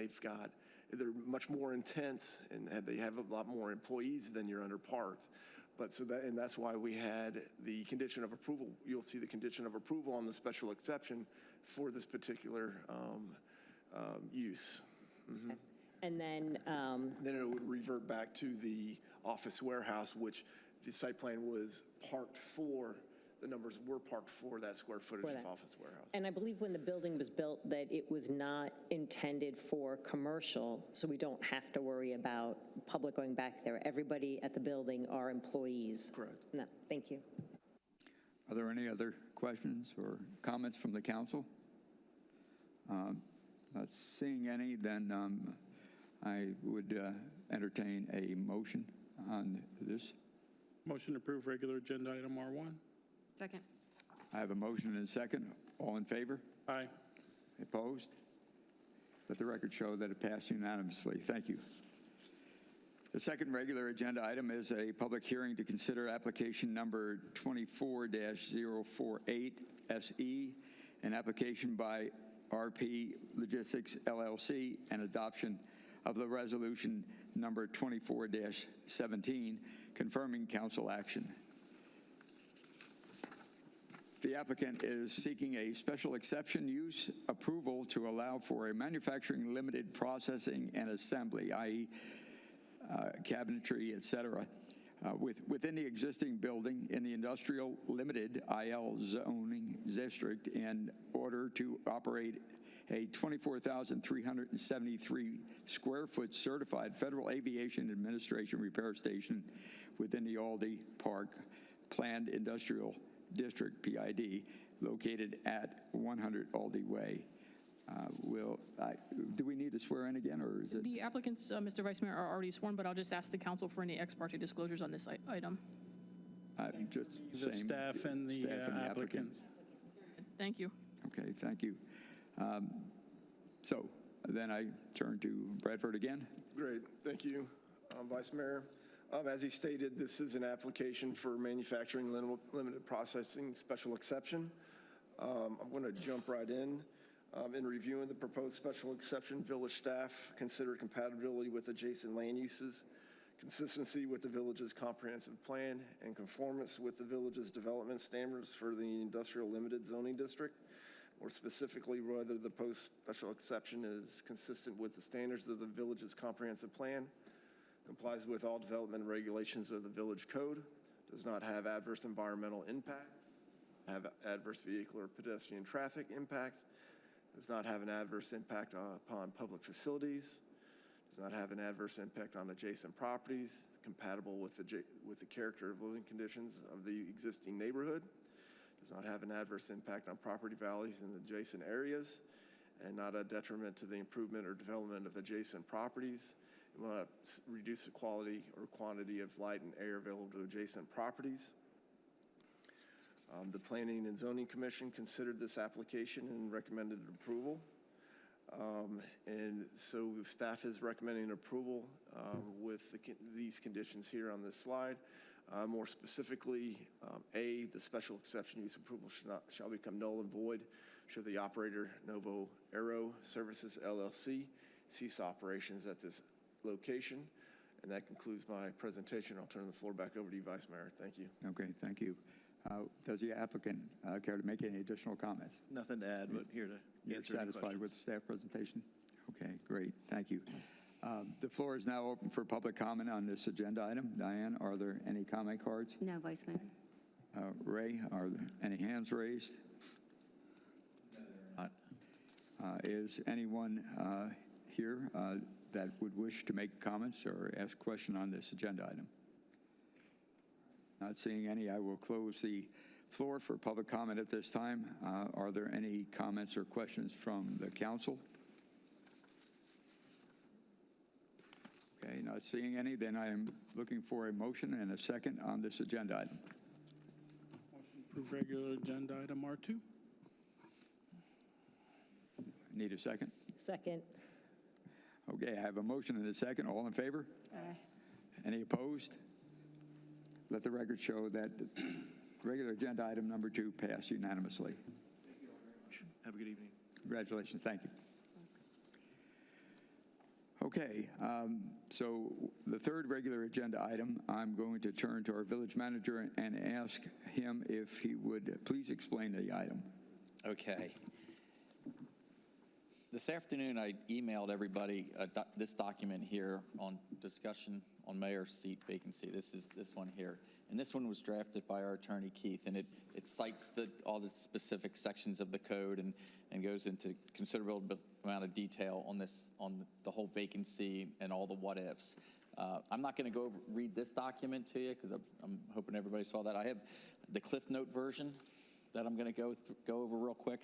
Speaker 16: they're much more intense and they have a lot more employees than you're underparked. But that's why we had the condition of approval. You'll see the condition of approval on the special exception for this particular use. Mm-hmm.
Speaker 3: And then
Speaker 16: it would revert back to the office warehouse, which the site plan was parked for. The numbers were parked for that square footage of office warehouse.
Speaker 3: And I believe when the building was built that it was not intended for commercial, so we don't have to worry about public going back there. Everybody at the building are employees.
Speaker 16: Correct.
Speaker 3: No, thank you.
Speaker 1: Are there any other questions or comments from the council? Not seeing any, then I would entertain a motion on this.
Speaker 4: Motion to approve regular agenda item R1.
Speaker 11: Second.
Speaker 1: I have a motion and a second. All in favor?
Speaker 4: Aye.
Speaker 1: Opposed? Let the record show that it passed unanimously. Thank you. The second regular agenda item is a public hearing to consider application number 24-048 SE, an application by RP Logistics LLC, and adoption of the resolution number 24-17, confirming council action. The applicant is seeking a special exception use approval to allow for a manufacturing limited processing and assembly, i.e. Cabinetry, et cetera, within the existing building in the industrial limited IL zoning district in order to operate a 24,373 square foot certified Federal Aviation Administration repair station within the Aldi Park Planned Industrial District, PID, located at 100 Aldi Way. Do we need to swear in again, or is it?
Speaker 14: The applicants, Mr. Vice Mayor, are already sworn, but I'll just ask the council for any ex parte disclosures on this item.
Speaker 1: Just
Speaker 4: The
Speaker 1: same
Speaker 4: staff and the
Speaker 1: applicant.
Speaker 4: applicants.
Speaker 14: Thank you.
Speaker 1: Okay, thank you. So then I turn to Bradford again.
Speaker 16: Great, thank you, Vice Mayor. As he stated, this is an application for manufacturing limited processing special exception. I'm going to jump right in. In reviewing the proposed special exception, village staff considered compatibility with adjacent land uses, consistency with the village's comprehensive plan, and conformance with the village's development standards for the industrial limited zoning district. More specifically, whether the proposed special exception is consistent with the standards of the village's comprehensive plan, complies with all development regulations of the village code, does not have adverse environmental impacts, have adverse vehicular or pedestrian traffic impacts, does not have an adverse impact upon public facilities, does not have an adverse impact on adjacent properties, compatible with the character of living conditions of the existing neighborhood, does not have an adverse impact on property values in the adjacent areas, and not a detriment to the improvement or development of adjacent properties. It will not reduce the quality or quantity of light and air available to adjacent properties. The Planning and Zoning Commission considered this application and recommended approval. And so staff is recommending approval with these conditions here on this slide. More specifically, A, the special exception use approval shall become null and void should the operator Novo Aero Services LLC cease operations at this location. And that concludes my presentation. I'll turn the floor back over to you, Vice Mayor. Thank you.
Speaker 1: Okay, thank you. Does the applicant care to make any additional comments?
Speaker 15: Nothing to add, but here to
Speaker 1: You're
Speaker 15: answer any
Speaker 1: satisfied
Speaker 15: questions.
Speaker 1: with the staff presentation? Okay, great, thank you. The floor is now open for public comment on this agenda item. Diane, are there any comment cards?
Speaker 13: No, Vice Mayor.
Speaker 1: Ray, are there any hands raised? Is anyone here that would wish to make comments or ask a question on this agenda item? Not seeing any, I will close the floor for public comment at this time. Are there any comments or questions from the council? Okay, not seeing any, then I am looking for a motion and a second on this agenda item.
Speaker 4: Motion to approve regular agenda item R2.
Speaker 1: Need a second?
Speaker 3: Second.
Speaker 1: Okay, I have a motion and a second. All in favor?
Speaker 3: Aye.
Speaker 1: Any opposed? Let the record show that regular agenda item number 2 passed unanimously.
Speaker 15: Have a good evening.
Speaker 1: Congratulations, thank you. Okay, so the third regular agenda item, I'm going to turn to our village manager and ask him if he would please explain the item.
Speaker 10: Okay. This afternoon, I emailed everybody this document here on discussion on mayor's seat vacancy. This is this one here. And this one was drafted by our attorney, Keith, and it cites all the specific sections of the code and goes into considerable amount of detail on the whole vacancy and all the what-ifs. I'm not going to read this document to you because I'm hoping everybody saw that. I have the Cliff Note version that I'm going to go over real quick.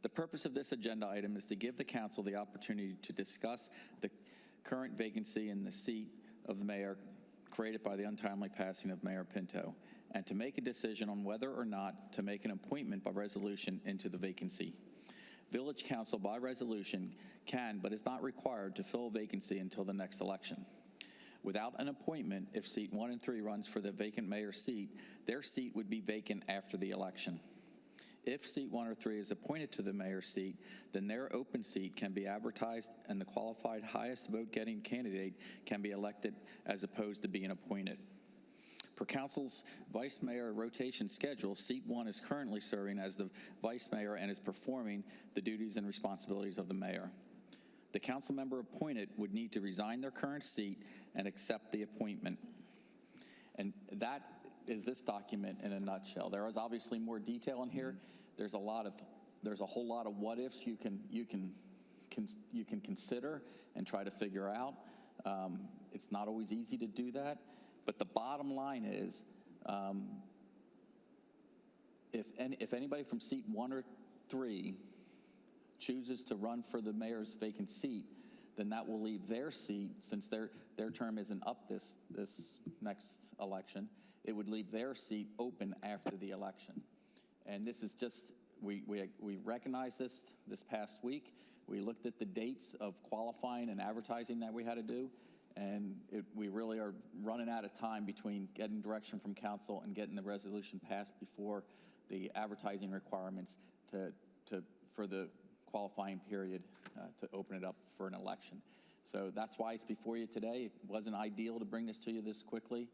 Speaker 10: The purpose of this agenda item is to give the council the opportunity to discuss the current vacancy in the seat of the mayor created by the untimely passing of Mayor Pinto, and to make a decision on whether or not to make an appointment by resolution into the vacancy. Village Council by resolution can, but is not required to fill a vacancy until the next election. Without an appointment, if seat 1 and 3 runs for the vacant mayor's seat, their seat would be vacant after the election. If seat 1 or 3 is appointed to the mayor's seat, then their open seat can be advertised and the qualified highest vote-getting candidate can be elected as opposed to being appointed. Per council's vice mayor rotation schedule, seat 1 is currently serving as the vice mayor and is performing the duties and responsibilities of the mayor. The council member appointed would need to resign their current seat and accept the appointment. And that is this document in a nutshell. There is obviously more detail in here. There's a whole lot of what ifs you can consider and try to figure out. It's not always easy to do that, but the bottom line is, if anybody from seat 1 or 3 chooses to run for the mayor's vacant seat, then that will leave their seat, since their term isn't up this next election, it would leave their seat open after the election. And this is just, we recognized this past week. We looked at the dates of qualifying and advertising that we had to do, and we really are running out of time between getting direction from council and getting the resolution passed before the advertising requirements to for the qualifying period to open it up for an election. So that's why it's before you today. It wasn't ideal to bring this to you this quickly,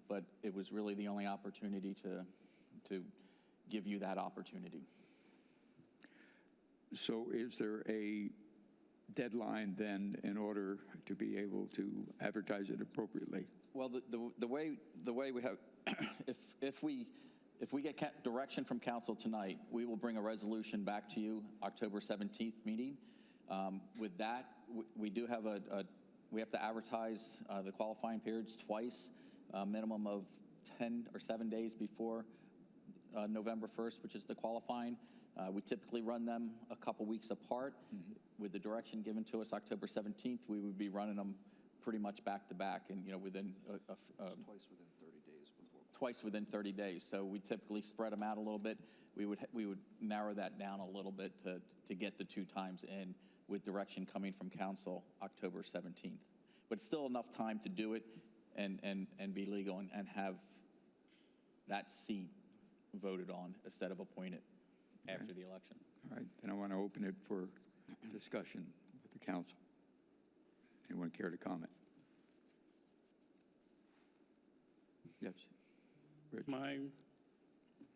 Speaker 10: but it was really the only opportunity to give you that opportunity.
Speaker 1: So is there a deadline then in order to be able to advertise it appropriately?
Speaker 10: Well, the way we have, if we get direction from council tonight, we will bring a resolution back to you October 17th meeting. With that, we do have we have to advertise the qualifying periods twice, a minimum of 10 or 7 days before November 1st, which is the qualifying. We typically run them a couple weeks apart. With the direction given to us October 17th, we would be running them pretty much back to back, and within
Speaker 15: Twice within 30 days before.
Speaker 10: twice within 30 days. So we typically spread them out a little bit. We would narrow that down a little bit to get the 2 times in, with direction coming from council October 17th. But it's still enough time to do it and be legal and have that seat voted on instead of appointed after the election.
Speaker 1: All right, then I want to open it for discussion with the council. Anyone care to comment? Yes. Rich.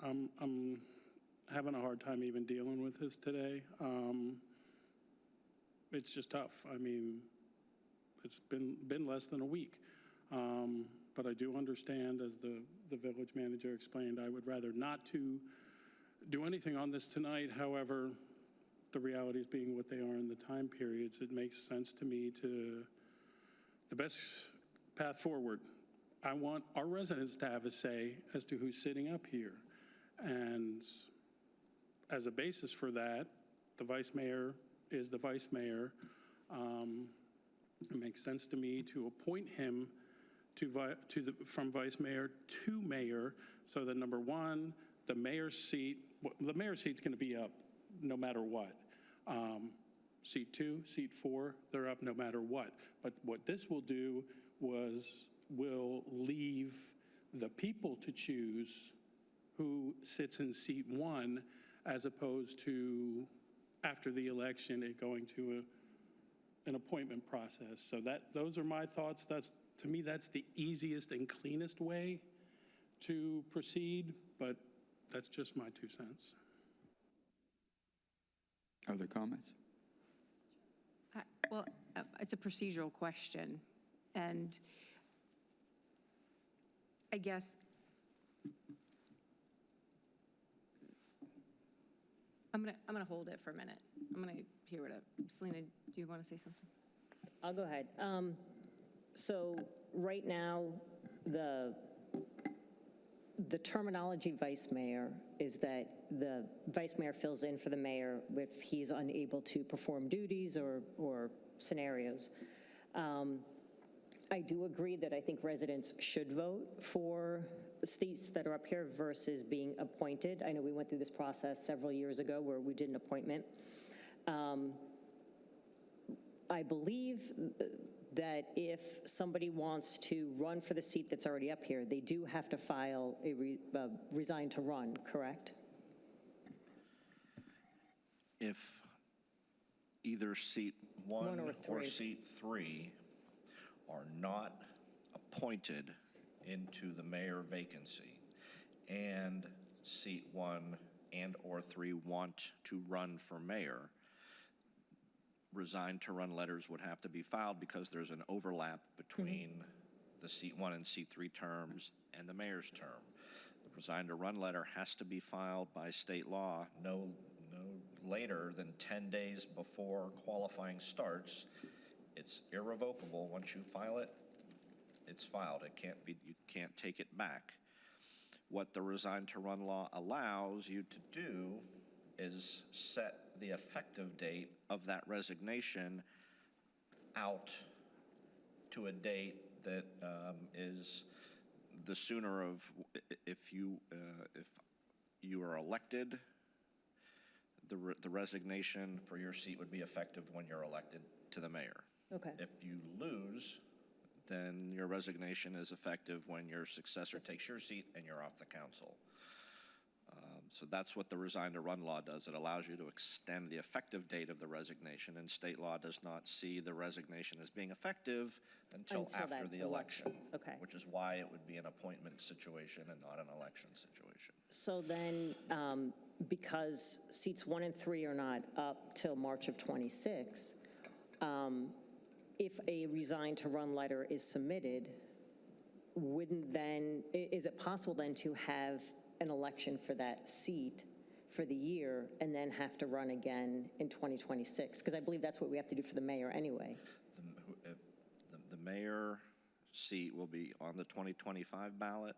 Speaker 4: I'm having a hard time even dealing with this today. It's just tough. I mean, it's been less than a week. But I do understand, as the village manager explained, I would rather not to do anything on this tonight. However, the realities being what they are in the time periods, it makes sense to me to the best path forward. I want our residents to have a say as to who's sitting up here. And as a basis for that, the vice mayor is the vice mayor. It makes sense to me to appoint him from vice mayor to mayor, so that, number one, the mayor's seat's going to be up no matter what. Seat 2, seat 4, they're up no matter what. But what this will do will leave the people to choose who sits in seat 1, as opposed to, after the election, it going to an appointment process. So those are my thoughts. To me, that's the easiest and cleanest way to proceed, but that's just my 2 cents.
Speaker 1: Other comments?
Speaker 11: Well, it's a procedural question, and I guess I'm gonna hold it for a minute. I'm gonna hear what Selena, do you want to say something?
Speaker 3: I'll go ahead. So right now, the terminology vice mayor is that the vice mayor fills in for the mayor if he's unable to perform duties or scenarios. I do agree that I think residents should vote for seats that are up here versus being appointed. I know we went through this process several years ago where we did an appointment. I believe that if somebody wants to run for the seat that's already up here, they do have to file a resign to run, correct?
Speaker 17: If either seat 1
Speaker 3: or
Speaker 17: or seat 3 are not appointed into the mayor vacancy, and seat 1 and or 3 want to run for mayor, resign to run letters would have to be filed, because there's an overlap between the seat 1 and seat 3 terms and the mayor's term. The resign to run letter has to be filed by state law no later than 10 days before qualifying starts. It's irrevocable. Once you file it, it's filed. You can't take it back. What the resign to run law allows you to do is set the effective date of that resignation out to a date that is the sooner of, if you are elected, the resignation for your seat would be effective when you're elected to the mayor.
Speaker 3: Okay.
Speaker 17: If you lose, then your resignation is effective when your successor takes your seat and you're off the council. So that's what the resign to run law does. It allows you to extend the effective date of the resignation, and state law does not see the resignation as being effective until
Speaker 3: Until
Speaker 17: after
Speaker 3: that
Speaker 17: the election.
Speaker 3: Okay.
Speaker 17: Which is why it would be an appointment situation and not an election situation.
Speaker 3: So then, because seats 1 and 3 are not up till March of '26, if a resign to run letter is submitted, wouldn't then, is it possible then to have an election for that seat for the year and then have to run again in 2026? Because I believe that's what we have to do for the mayor anyway.
Speaker 17: The mayor seat will be on the 2025 ballot.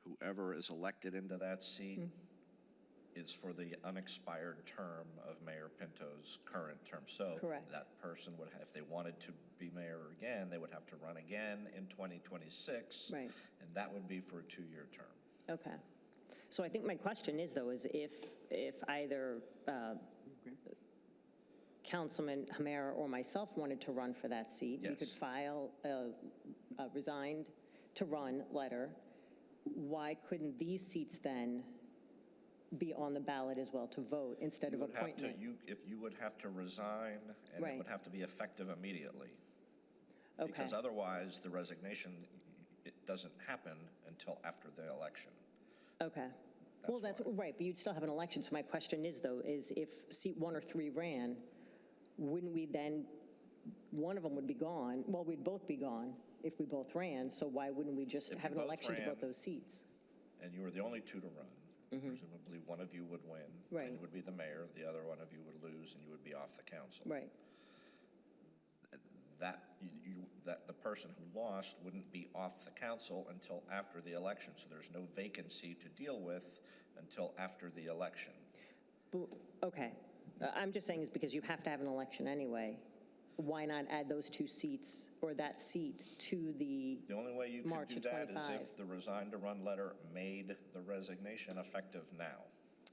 Speaker 17: Whoever is elected into that seat is for the unexpired term of Mayor Pinto's current term. So
Speaker 3: Correct.
Speaker 17: that person would, if they wanted to be mayor again, they would have to run again in 2026.
Speaker 3: Right.
Speaker 17: And that would be for a 2-year term.
Speaker 3: Okay. So I think my question is, though, is if either Councilman Hamera or myself wanted to run for that seat, we could
Speaker 17: Yes.
Speaker 3: file a resigned to run letter. Why couldn't these seats then be on the ballot as well to vote instead of
Speaker 17: You would have to,
Speaker 3: appointment?
Speaker 17: you would have to resign, and it
Speaker 3: Right.
Speaker 17: would have to be effective immediately.
Speaker 3: Okay.
Speaker 17: Because otherwise, the resignation, it doesn't happen until after the election.
Speaker 3: Okay. Well, that's right, but you'd still have an election. So my question is, though, is if seat 1 or 3 ran, wouldn't we then, one of them would be gone? Well, we'd both be gone if we both ran, so why wouldn't we just
Speaker 17: If
Speaker 3: have
Speaker 17: you
Speaker 3: an
Speaker 17: both
Speaker 3: election to
Speaker 17: ran-
Speaker 3: both those seats?
Speaker 17: And you were the only two to run. Presumably, one of you would win.
Speaker 3: Right.
Speaker 17: And it would be the mayor, the other one of you would lose, and you would be off the council.
Speaker 3: Right.
Speaker 17: That the person who lost wouldn't be off the council until after the election. So there's no vacancy to deal with until after the election.
Speaker 3: Okay. I'm just saying is because you have to have an election anyway, why not add those 2 seats or that seat to the
Speaker 17: The only way you could
Speaker 3: March
Speaker 17: do
Speaker 3: of
Speaker 17: that is
Speaker 3: 25?
Speaker 17: if the resign to run letter made the resignation effective now.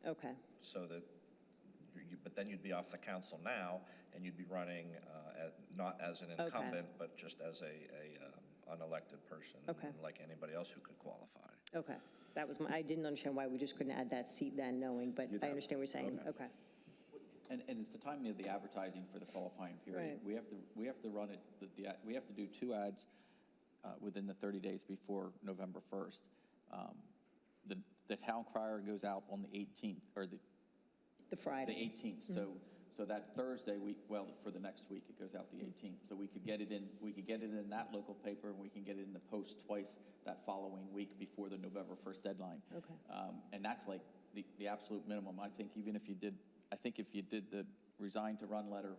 Speaker 3: Okay.
Speaker 17: So that, but then you'd be off the council now, and you'd be running not as an incumbent, but just as a unelected person,
Speaker 3: Okay.
Speaker 17: like anybody else who could qualify.
Speaker 3: Okay. That was I didn't understand why we just couldn't add that seat then, knowing, but I understand what you're saying. Okay.
Speaker 10: And it's the timing of the advertising for the qualifying period.
Speaker 3: Right.
Speaker 10: We have to run it, we have to do 2 ads within the 30 days before November 1st. The town crier goes out on the 18th, or
Speaker 3: the Friday.
Speaker 10: The 18th. So that Thursday, for the next week, it goes out the 18th. So we could get it in that local paper, and we can get it in the Post twice that following week before the November 1st deadline.
Speaker 3: Okay.
Speaker 10: And that's like the absolute minimum. I think even if you did, the resign to run letter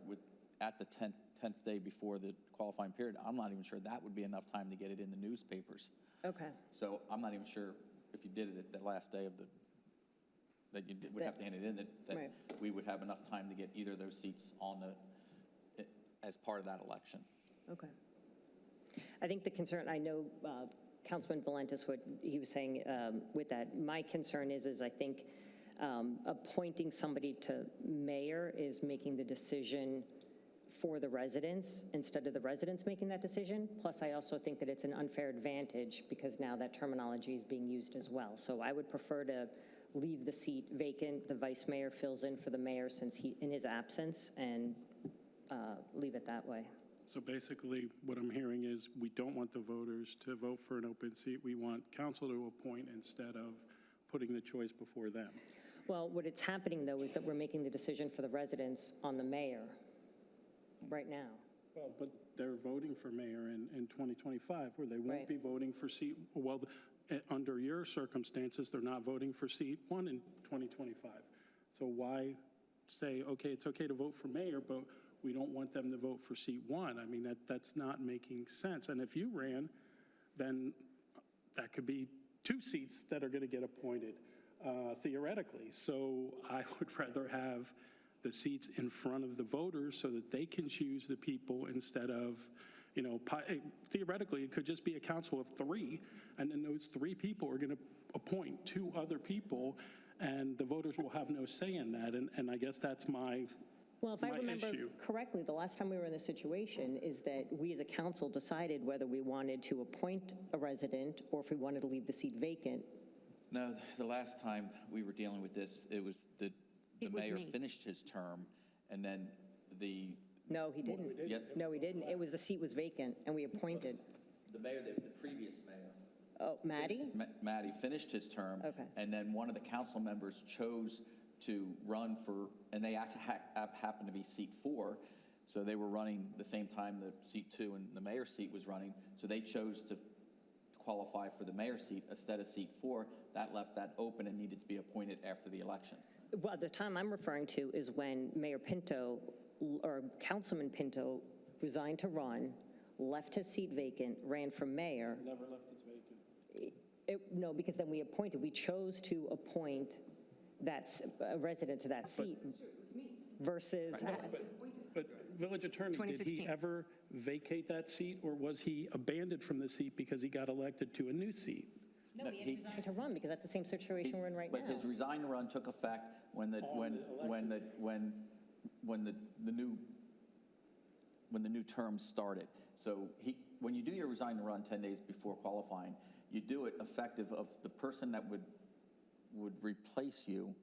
Speaker 10: at the 10th day before the qualifying period, I'm not even sure that would be enough time to get it in the newspapers.
Speaker 3: Okay.
Speaker 10: So I'm not even sure if you did it at the last day of that you would have to hand it in, that
Speaker 3: Right.
Speaker 10: we would have enough time to get either of those seats as part of that election.
Speaker 3: Okay. I think the concern, I know Councilman Valentis, what he was saying with that, my concern is I think appointing somebody to mayor is making the decision for the residents instead of the residents making that decision. Plus, I also think that it's an unfair advantage because now that terminology is being used as well. So I would prefer to leave the seat vacant. The vice mayor fills in for the mayor since in his absence, and leave it that way.
Speaker 4: So basically, what I'm hearing is we don't want the voters to vote for an open seat. We want council to appoint instead of putting the choice before them.
Speaker 3: Well, what it's happening, though, is that we're making the decision for the residents on the mayor right now.
Speaker 4: Well, but they're voting for mayor in 2025, where they won't
Speaker 3: Right.
Speaker 4: be voting for seat, well, under your circumstances, they're not voting for seat 1 in 2025. So why say, okay, it's okay to vote for mayor, but we don't want them to vote for seat 1? I mean, that's not making sense. And if you ran, then that could be 2 seats that are going to get appointed, theoretically. So I would rather have the seats in front of the voters so that they can choose the people instead of, theoretically, it could just be a council of 3, and then those 3 people are going to appoint 2 other people, and the voters will have no say in that. And I guess that's my
Speaker 3: Well, if I
Speaker 4: my
Speaker 3: remember
Speaker 4: issue.
Speaker 3: correctly, the last time we were in this situation is that we as a council decided whether we wanted to appoint a resident or if we wanted to leave the seat vacant
Speaker 10: No, the last time we were dealing with this, it was the
Speaker 11: It was
Speaker 10: mayor
Speaker 11: me.
Speaker 10: finished his term, and then the,
Speaker 3: No, he didn't.
Speaker 10: yeah,
Speaker 3: No, he didn't. It was, the seat was vacant, and we appointed.
Speaker 10: the mayor, the previous mayor,
Speaker 3: Oh, Maddie?
Speaker 10: Matty, finished his term.
Speaker 3: Okay.
Speaker 10: And then one of the council members chose to run for, and they actually happened to be seat 4. So they were running the same time the seat 2 and the mayor's seat was running. So they chose to qualify for the mayor's seat instead of seat 4. That left that open and needed to be appointed after the election.
Speaker 3: Well, the time I'm referring to is when Mayor Pinto, or Councilman Pinto, resigned to run, left his seat vacant, ran for mayor.
Speaker 4: Never left this vacant.
Speaker 3: No, because then we appointed, we chose to appoint a resident to that seat versus,
Speaker 4: But village attorney, did
Speaker 11: 2016.
Speaker 4: he ever vacate that seat, or was he abandoned from the seat because he got elected to a new seat?
Speaker 3: no, he had resigned to run because that's the same situation we're in right now.
Speaker 10: But his resign to run took effect when the new term started. So when you do your resign to run 10 days before qualifying, you do it effective of the person that would replace you.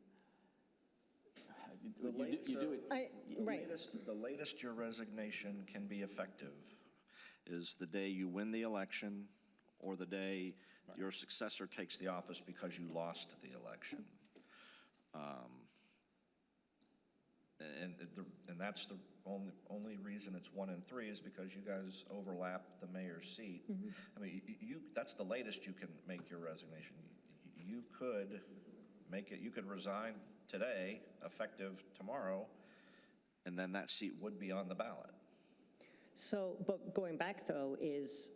Speaker 10: You do it.
Speaker 3: Right.
Speaker 17: The latest your resignation can be effective is the day you win the election or the day your successor takes the office because you lost the election. And that's the only reason it's 1 and 3 is because you guys overlap the mayor's seat. I mean, that's the latest you can make your resignation. You could make it, you could resign today, effective tomorrow, and then that seat would be on the ballot.
Speaker 3: So, but going back though, is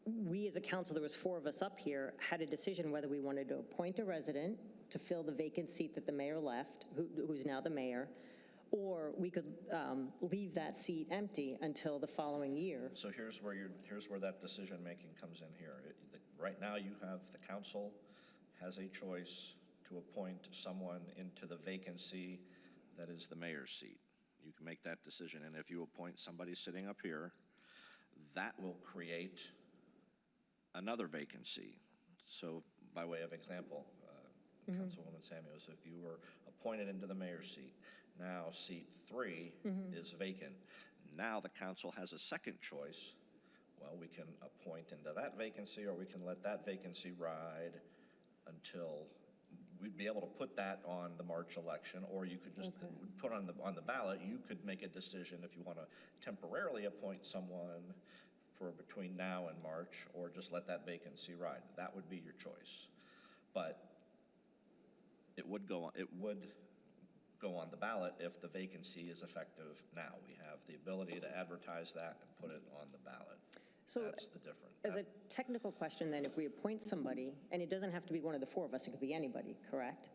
Speaker 3: we as a council, there was 4 of us up here, had a decision whether we wanted to appoint a resident to fill the vacant seat that the mayor left, who's now the mayor, or we could leave that seat empty until the following year.
Speaker 17: So here's where that decision-making comes in here. Right now, you have, the council has a choice to appoint someone into the vacancy that is the mayor's seat. You can make that decision, and if you appoint somebody sitting up here, that will create another vacancy. So by way of example, Councilwoman Samuels, if you were appointed into the mayor's seat, now seat 3 is vacant. Now the council has a second choice. Well, we can appoint into that vacancy, or we can let that vacancy ride until we'd be able to put that on the March election, or you could just put on the ballot. You could make a decision if you want to temporarily appoint someone for between now and March, or just let that vacancy ride. That would be your choice. But it would go on the ballot if the vacancy is effective now. We have the ability to advertise that and put it on the ballot.
Speaker 3: So
Speaker 17: that's the difference.
Speaker 3: As a technical question then, if we appoint somebody, and it doesn't have to be one of the 4 of us, it could be anybody, correct?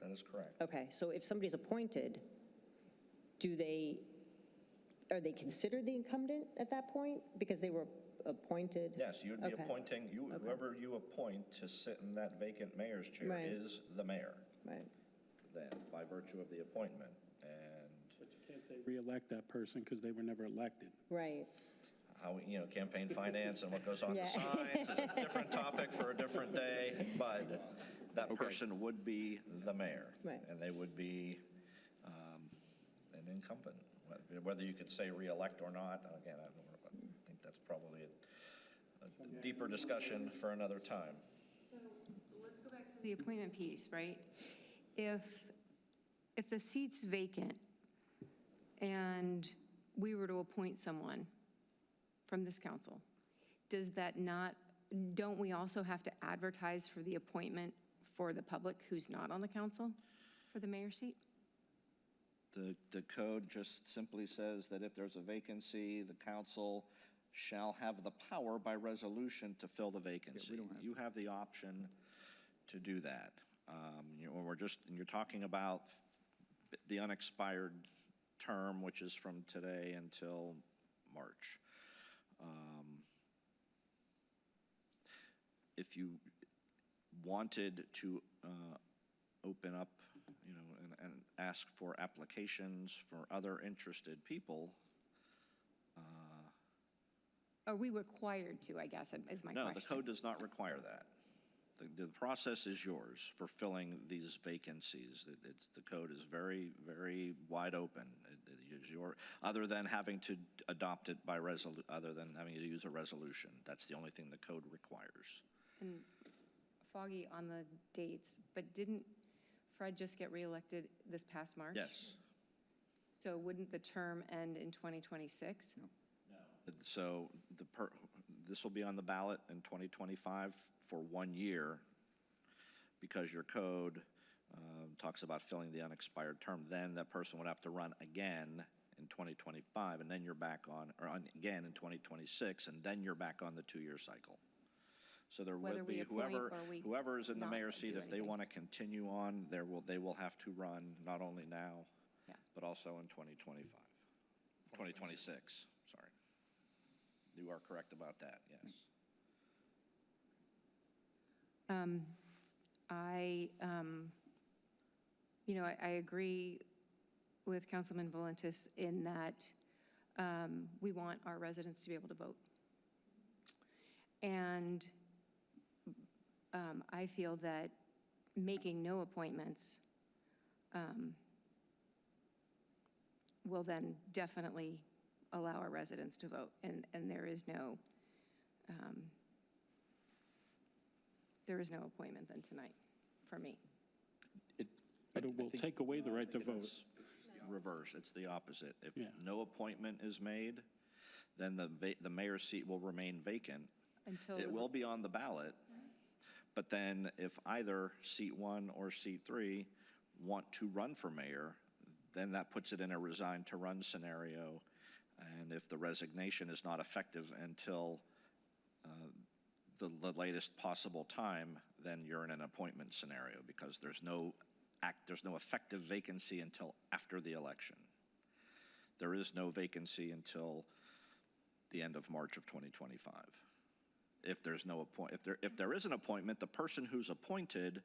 Speaker 17: That is correct.
Speaker 3: Okay, so if somebody's appointed, are they considered the incumbent at that point because they were appointed?
Speaker 17: Yes, you'd be
Speaker 3: Okay.
Speaker 17: appointing, whoever you appoint to sit in that vacant mayor's chair
Speaker 3: Right.
Speaker 17: is the mayor.
Speaker 3: Right.
Speaker 17: Then, by virtue of the appointment. And
Speaker 4: But you can't say re-elect that person because they were never elected.
Speaker 3: Right.
Speaker 17: how, campaign finance and what goes on the
Speaker 3: Yeah.
Speaker 17: signs is a different topic for a different day, but that person would be the mayor.
Speaker 3: Right.
Speaker 17: And they would be an incumbent. Whether you could say re-elect or not, again, I think that's probably a deeper discussion for another time.
Speaker 11: So let's go back to the appointment piece, right? If the seat's vacant and we were to appoint someone from this council, does that not, don't we also have to advertise for the appointment for the public who's not on the council for the mayor's seat?
Speaker 17: The code just simply says that if there's a vacancy, the council shall have the power by resolution to fill the vacancy. You have the option to do that. You're talking about the unexpired term, which is from today until March. If you wanted to open up, and ask for applications for other interested people.
Speaker 11: Are we required to, I guess, is my question.
Speaker 17: No, the code does not require that. The process is yours for filling these vacancies. The code is very, very wide open. It is your, other than having to adopt it by other than having to use a resolution. That's the only thing the code requires.
Speaker 11: And foggy on the dates, but didn't Fred just get reelected this past March?
Speaker 17: Yes.
Speaker 11: So wouldn't the term end in 2026?
Speaker 17: So this will be on the ballot in 2025 for 1 year because your code talks about filling the unexpired term. Then that person would have to run again in 2025, and then you're back on, or again in 2026, and then you're back on the 2-year cycle. So there
Speaker 11: Whether
Speaker 17: will
Speaker 11: we
Speaker 17: be
Speaker 11: appoint or we
Speaker 17: whoever is in the
Speaker 11: not
Speaker 17: mayor's seat,
Speaker 11: do
Speaker 17: if they
Speaker 11: anything.
Speaker 17: want to continue on, they will have to run not only now,
Speaker 11: Yeah.
Speaker 17: but also in 2026, sorry. You are correct about that, yes.
Speaker 11: I agree with Councilman Volantis in that we want our residents to be able to vote. And I feel that making no appointments will then definitely allow our residents to vote. And there is no appointment then tonight for me.
Speaker 4: But it will take away the right to vote.
Speaker 17: It's reverse, it's the opposite. If
Speaker 4: Yeah.
Speaker 17: no appointment is made, then the mayor's seat will remain vacant.
Speaker 11: Until
Speaker 17: It will be on the ballot, but then if either seat 1 or seat 3 want to run for mayor, then that puts it in a resign to run scenario. And if the resignation is not effective until the latest possible time, then you're in an appointment scenario because there's no effective vacancy until after the election. There is no vacancy until the end of March of 2025. If there's no if there is an appointment, the person who's appointed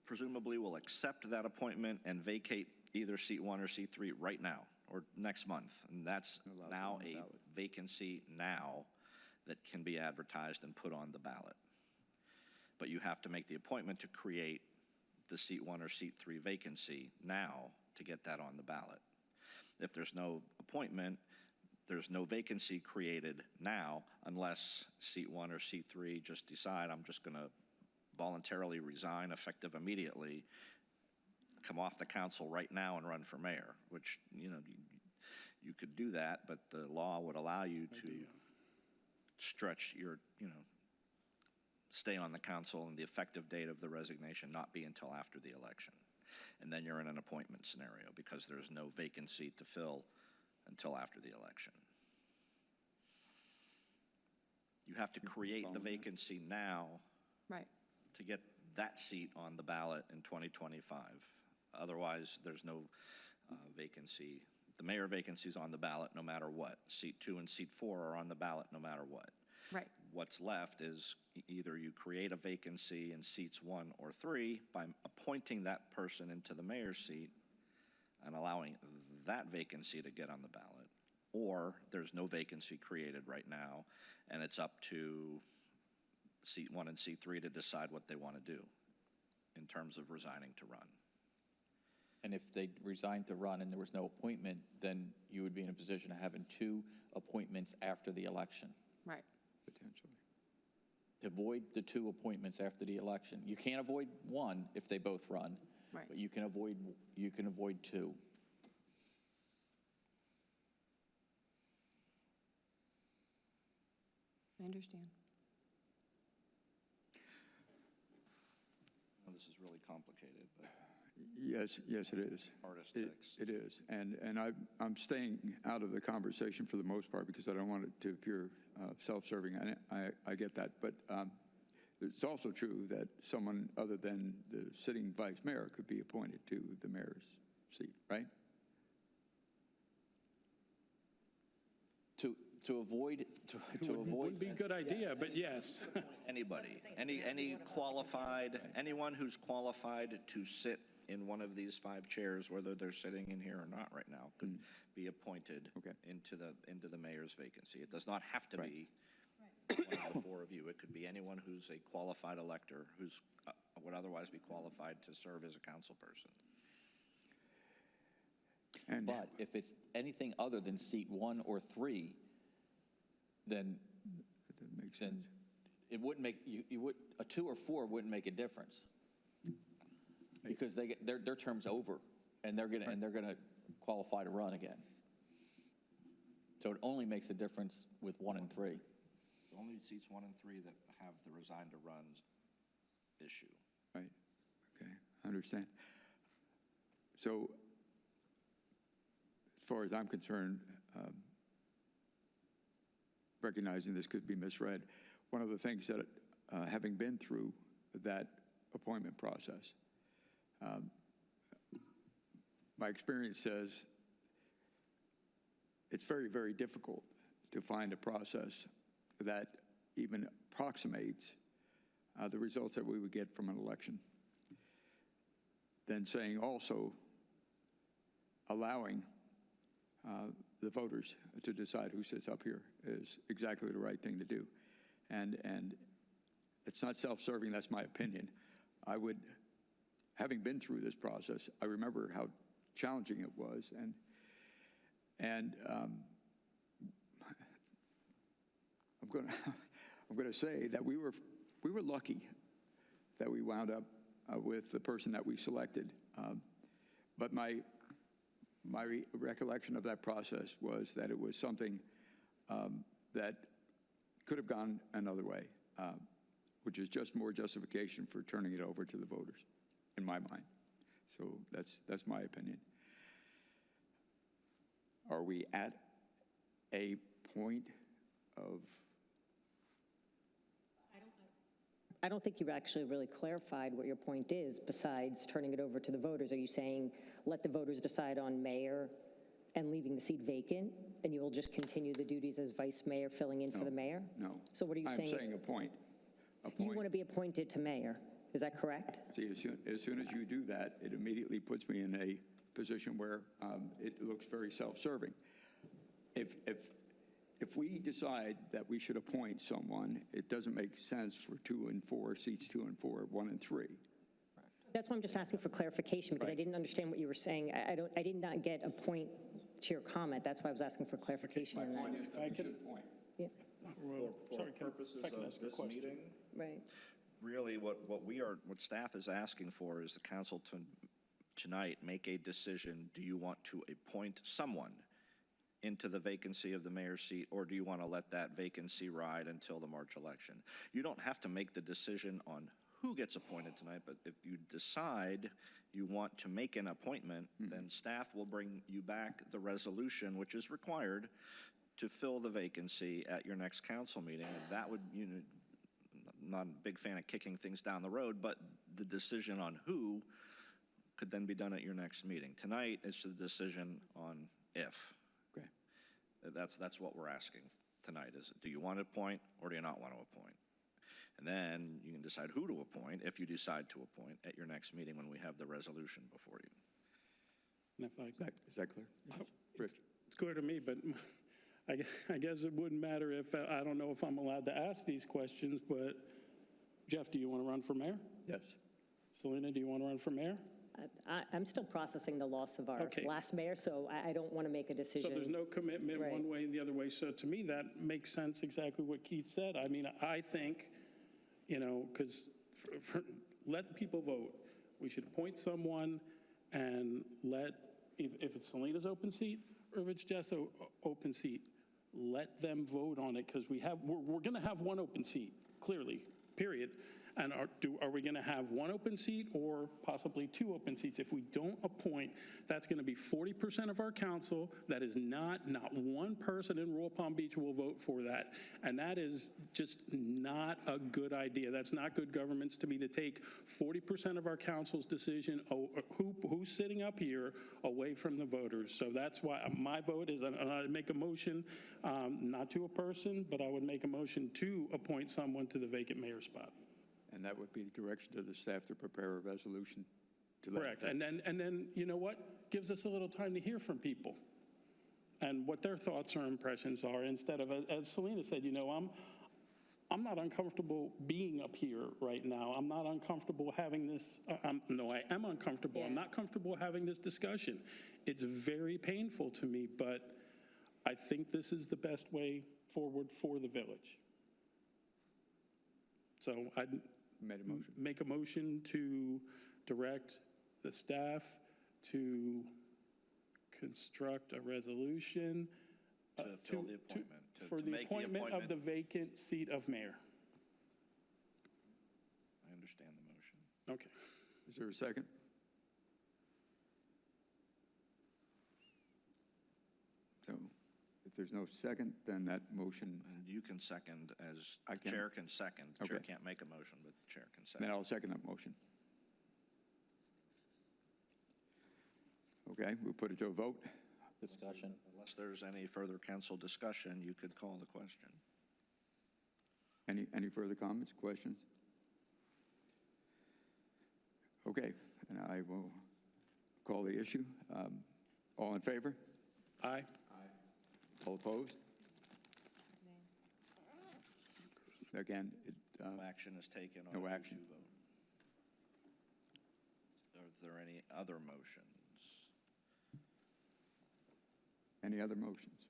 Speaker 17: presumably will accept that appointment and vacate either seat 1 or seat 3 right now or next month. And that's now a vacancy now that can be advertised and put on the ballot. But you have to make the appointment to create the seat 1 or seat 3 vacancy now to get that on the ballot. If there's no appointment, there's no vacancy created now unless seat 1 or seat 3 just decide, I'm just going to voluntarily resign effective immediately, come off the council right now and run for mayor, which, you could do that, but the law would allow you to stretch your, stay on the council and the effective date of the resignation not be until after the election. And then you're in an appointment scenario because there's no vacancy to fill until after the election. You have to create the vacancy now
Speaker 11: Right.
Speaker 17: to get that seat on the ballot in 2025. Otherwise, there's no vacancy. The mayor vacancy is on the ballot no matter what. Seat 2 and seat 4 are on the ballot no matter what.
Speaker 11: Right.
Speaker 17: What's left is either you create a vacancy in seats 1 or 3 by appointing that person into the mayor's seat and allowing that vacancy to get on the ballot, or there's no vacancy created right now, and it's up to seat 1 and seat 3 to decide what they want to do in terms of resigning to run.
Speaker 10: And if they resigned to run and there was no appointment, then you would be in a position of having 2 appointments after the election.
Speaker 11: Right.
Speaker 1: Potentially.
Speaker 10: To avoid the 2 appointments after the election. You can't avoid 1 if they both run.
Speaker 11: Right.
Speaker 10: But you can avoid 2.
Speaker 11: I understand.
Speaker 17: Well, this is really complicated, but
Speaker 1: Yes, it is.
Speaker 17: hardest
Speaker 1: It
Speaker 17: fix.
Speaker 1: it is. And I'm staying out of the conversation for the most part because I don't want it to appear self-serving. I get that. But it's also true that someone other than the sitting vice mayor could be appointed to the mayor's seat, right?
Speaker 10: To avoid,
Speaker 4: Would be a good idea, but yes.
Speaker 17: Anybody, anyone who's qualified to sit in one of these 5 chairs, whether they're sitting in here or not right now, could be appointed into the mayor's vacancy. It does not have to be one of the four of you. It could be anyone who's a qualified elector, who's would otherwise be qualified to serve as a council person.
Speaker 10: But if it's anything other than seat 1 or 3, then
Speaker 1: That makes sense.
Speaker 10: it wouldn't make, you would, a 2 or 4 wouldn't make a difference. Because they get, their term's over, and they're gonna qualify to run again. So it only makes a difference with 1 and 3.
Speaker 17: Only seats 1 and 3 that have the resign to run issue.
Speaker 1: Right, okay, I understand. So, as far as I'm concerned, recognizing this could be misread, one of the things that, having been through that appointment process, my experience says it's very, very difficult to find a process that even approximates the results that we would get from an election. Then saying also, allowing the voters to decide who sits up here is exactly the right thing to do. And it's not self-serving, that's my opinion. I would, having been through this process, I remember how challenging it was. And I'm going to say that we were lucky that we wound up with the person that we selected. But my recollection of that process was that it was something that could have gone another way, which is just more justification for turning it over to the voters, in my mind. So that's my opinion. Are we at a point of...
Speaker 3: I don't think you've actually really clarified what your point is besides turning it over to the voters. Are you saying let the voters decide on mayor and leaving the seat vacant, and you will just continue the duties as vice mayor, filling in for the mayor?
Speaker 1: No.
Speaker 3: So what are you saying?
Speaker 1: I'm saying appoint.
Speaker 3: You want to be appointed to mayor. Is that correct?
Speaker 1: See, as soon as you do that, it immediately puts me in a position where it looks very self-serving. If we decide that we should appoint someone, it doesn't make sense for 2 and 4, seats 2 and 4, 1 and 3.
Speaker 3: That's why I'm just asking for clarification, because I didn't understand what you were saying. I did not get a point to your comment. That's why I was asking for clarification on that.
Speaker 4: If I could,
Speaker 3: Yeah.
Speaker 4: sorry, if I can ask a question?
Speaker 3: Right.
Speaker 17: Really, what staff is asking for is the council to tonight make a decision. Do you want to appoint someone into the vacancy of the mayor's seat, or do you want to let that vacancy ride until the March election? You don't have to make the decision on who gets appointed tonight, but if you decide you want to make an appointment, then staff will bring you back the resolution, which is required to fill the vacancy at your next council meeting. And that would, not a big fan of kicking things down the road, but the decision on who could then be done at your next meeting. Tonight, it's the decision on if.
Speaker 1: Okay.
Speaker 17: That's what we're asking tonight is, do you want to appoint or do you not want to appoint? And then you can decide who to appoint if you decide to appoint at your next meeting when we have the resolution before you.
Speaker 4: And if
Speaker 1: Is that clear? Rich?
Speaker 4: it's clear to me, but I guess it wouldn't matter if, I don't know if I'm allowed to ask these questions, but Jeff, do you want to run for mayor?
Speaker 1: Yes.
Speaker 4: Selena, do you want to run for mayor?
Speaker 3: I'm still processing the loss of our
Speaker 4: Okay.
Speaker 3: last mayor, so I don't want to make a decision.
Speaker 4: So there's no commitment
Speaker 3: Right.
Speaker 4: one way and the other way. So to me, that makes sense exactly what Keith said. I mean, I think, because let people vote. We should appoint someone and if it's Selena's open seat or if it's Jeff's open seat, let them vote on it because we're going to have one open seat, clearly, period. And are we going to have one open seat or possibly 2 open seats? If we don't appoint, that's going to be 40% of our council. That is not one person in Royal Palm Beach will vote for that. And that is just not a good idea. That's not good governance to me to take 40% of our council's decision, who's sitting up here, away from the voters. So that's why my vote is I'd make a motion, not to a person, but I would make a motion to appoint someone to the vacant mayor spot.
Speaker 1: And that would be the direction of the staff to prepare a resolution to that
Speaker 4: Correct.
Speaker 1: effect.
Speaker 4: And then, you know what? Gives us a little time to hear from people and what their thoughts or impressions are instead of, as Selena said, I'm not uncomfortable being up here right now. I'm not uncomfortable having this, no, I am uncomfortable. I'm not comfortable having this discussion. It's very painful to me, but I think this is the best way forward for the village. So I'd make a motion to direct the staff to construct a resolution
Speaker 17: To fill the appointment,
Speaker 4: for
Speaker 17: to
Speaker 4: the
Speaker 17: make the
Speaker 4: appointment of the
Speaker 17: appointment.
Speaker 4: vacant seat of mayor.
Speaker 17: I understand the motion.
Speaker 4: Okay.
Speaker 1: Is there a second? So if there's no second, then that motion,
Speaker 17: And you can second as,
Speaker 1: I can.
Speaker 17: chair can second. Chair
Speaker 1: Okay.
Speaker 17: can't make a motion, but chair can
Speaker 1: then
Speaker 17: second.
Speaker 1: I'll second that motion. Okay, we'll put it to a vote.
Speaker 10: Discussion.
Speaker 17: Unless there's any further council discussion, you could call the question.
Speaker 1: Any further comments, questions? Okay, and I will call the issue. All in favor?
Speaker 4: Aye.
Speaker 1: All opposed? Again,
Speaker 17: No action is taken on
Speaker 1: No
Speaker 17: a
Speaker 1: action.
Speaker 17: 2-2 vote. Are there any other motions?
Speaker 1: any other motions?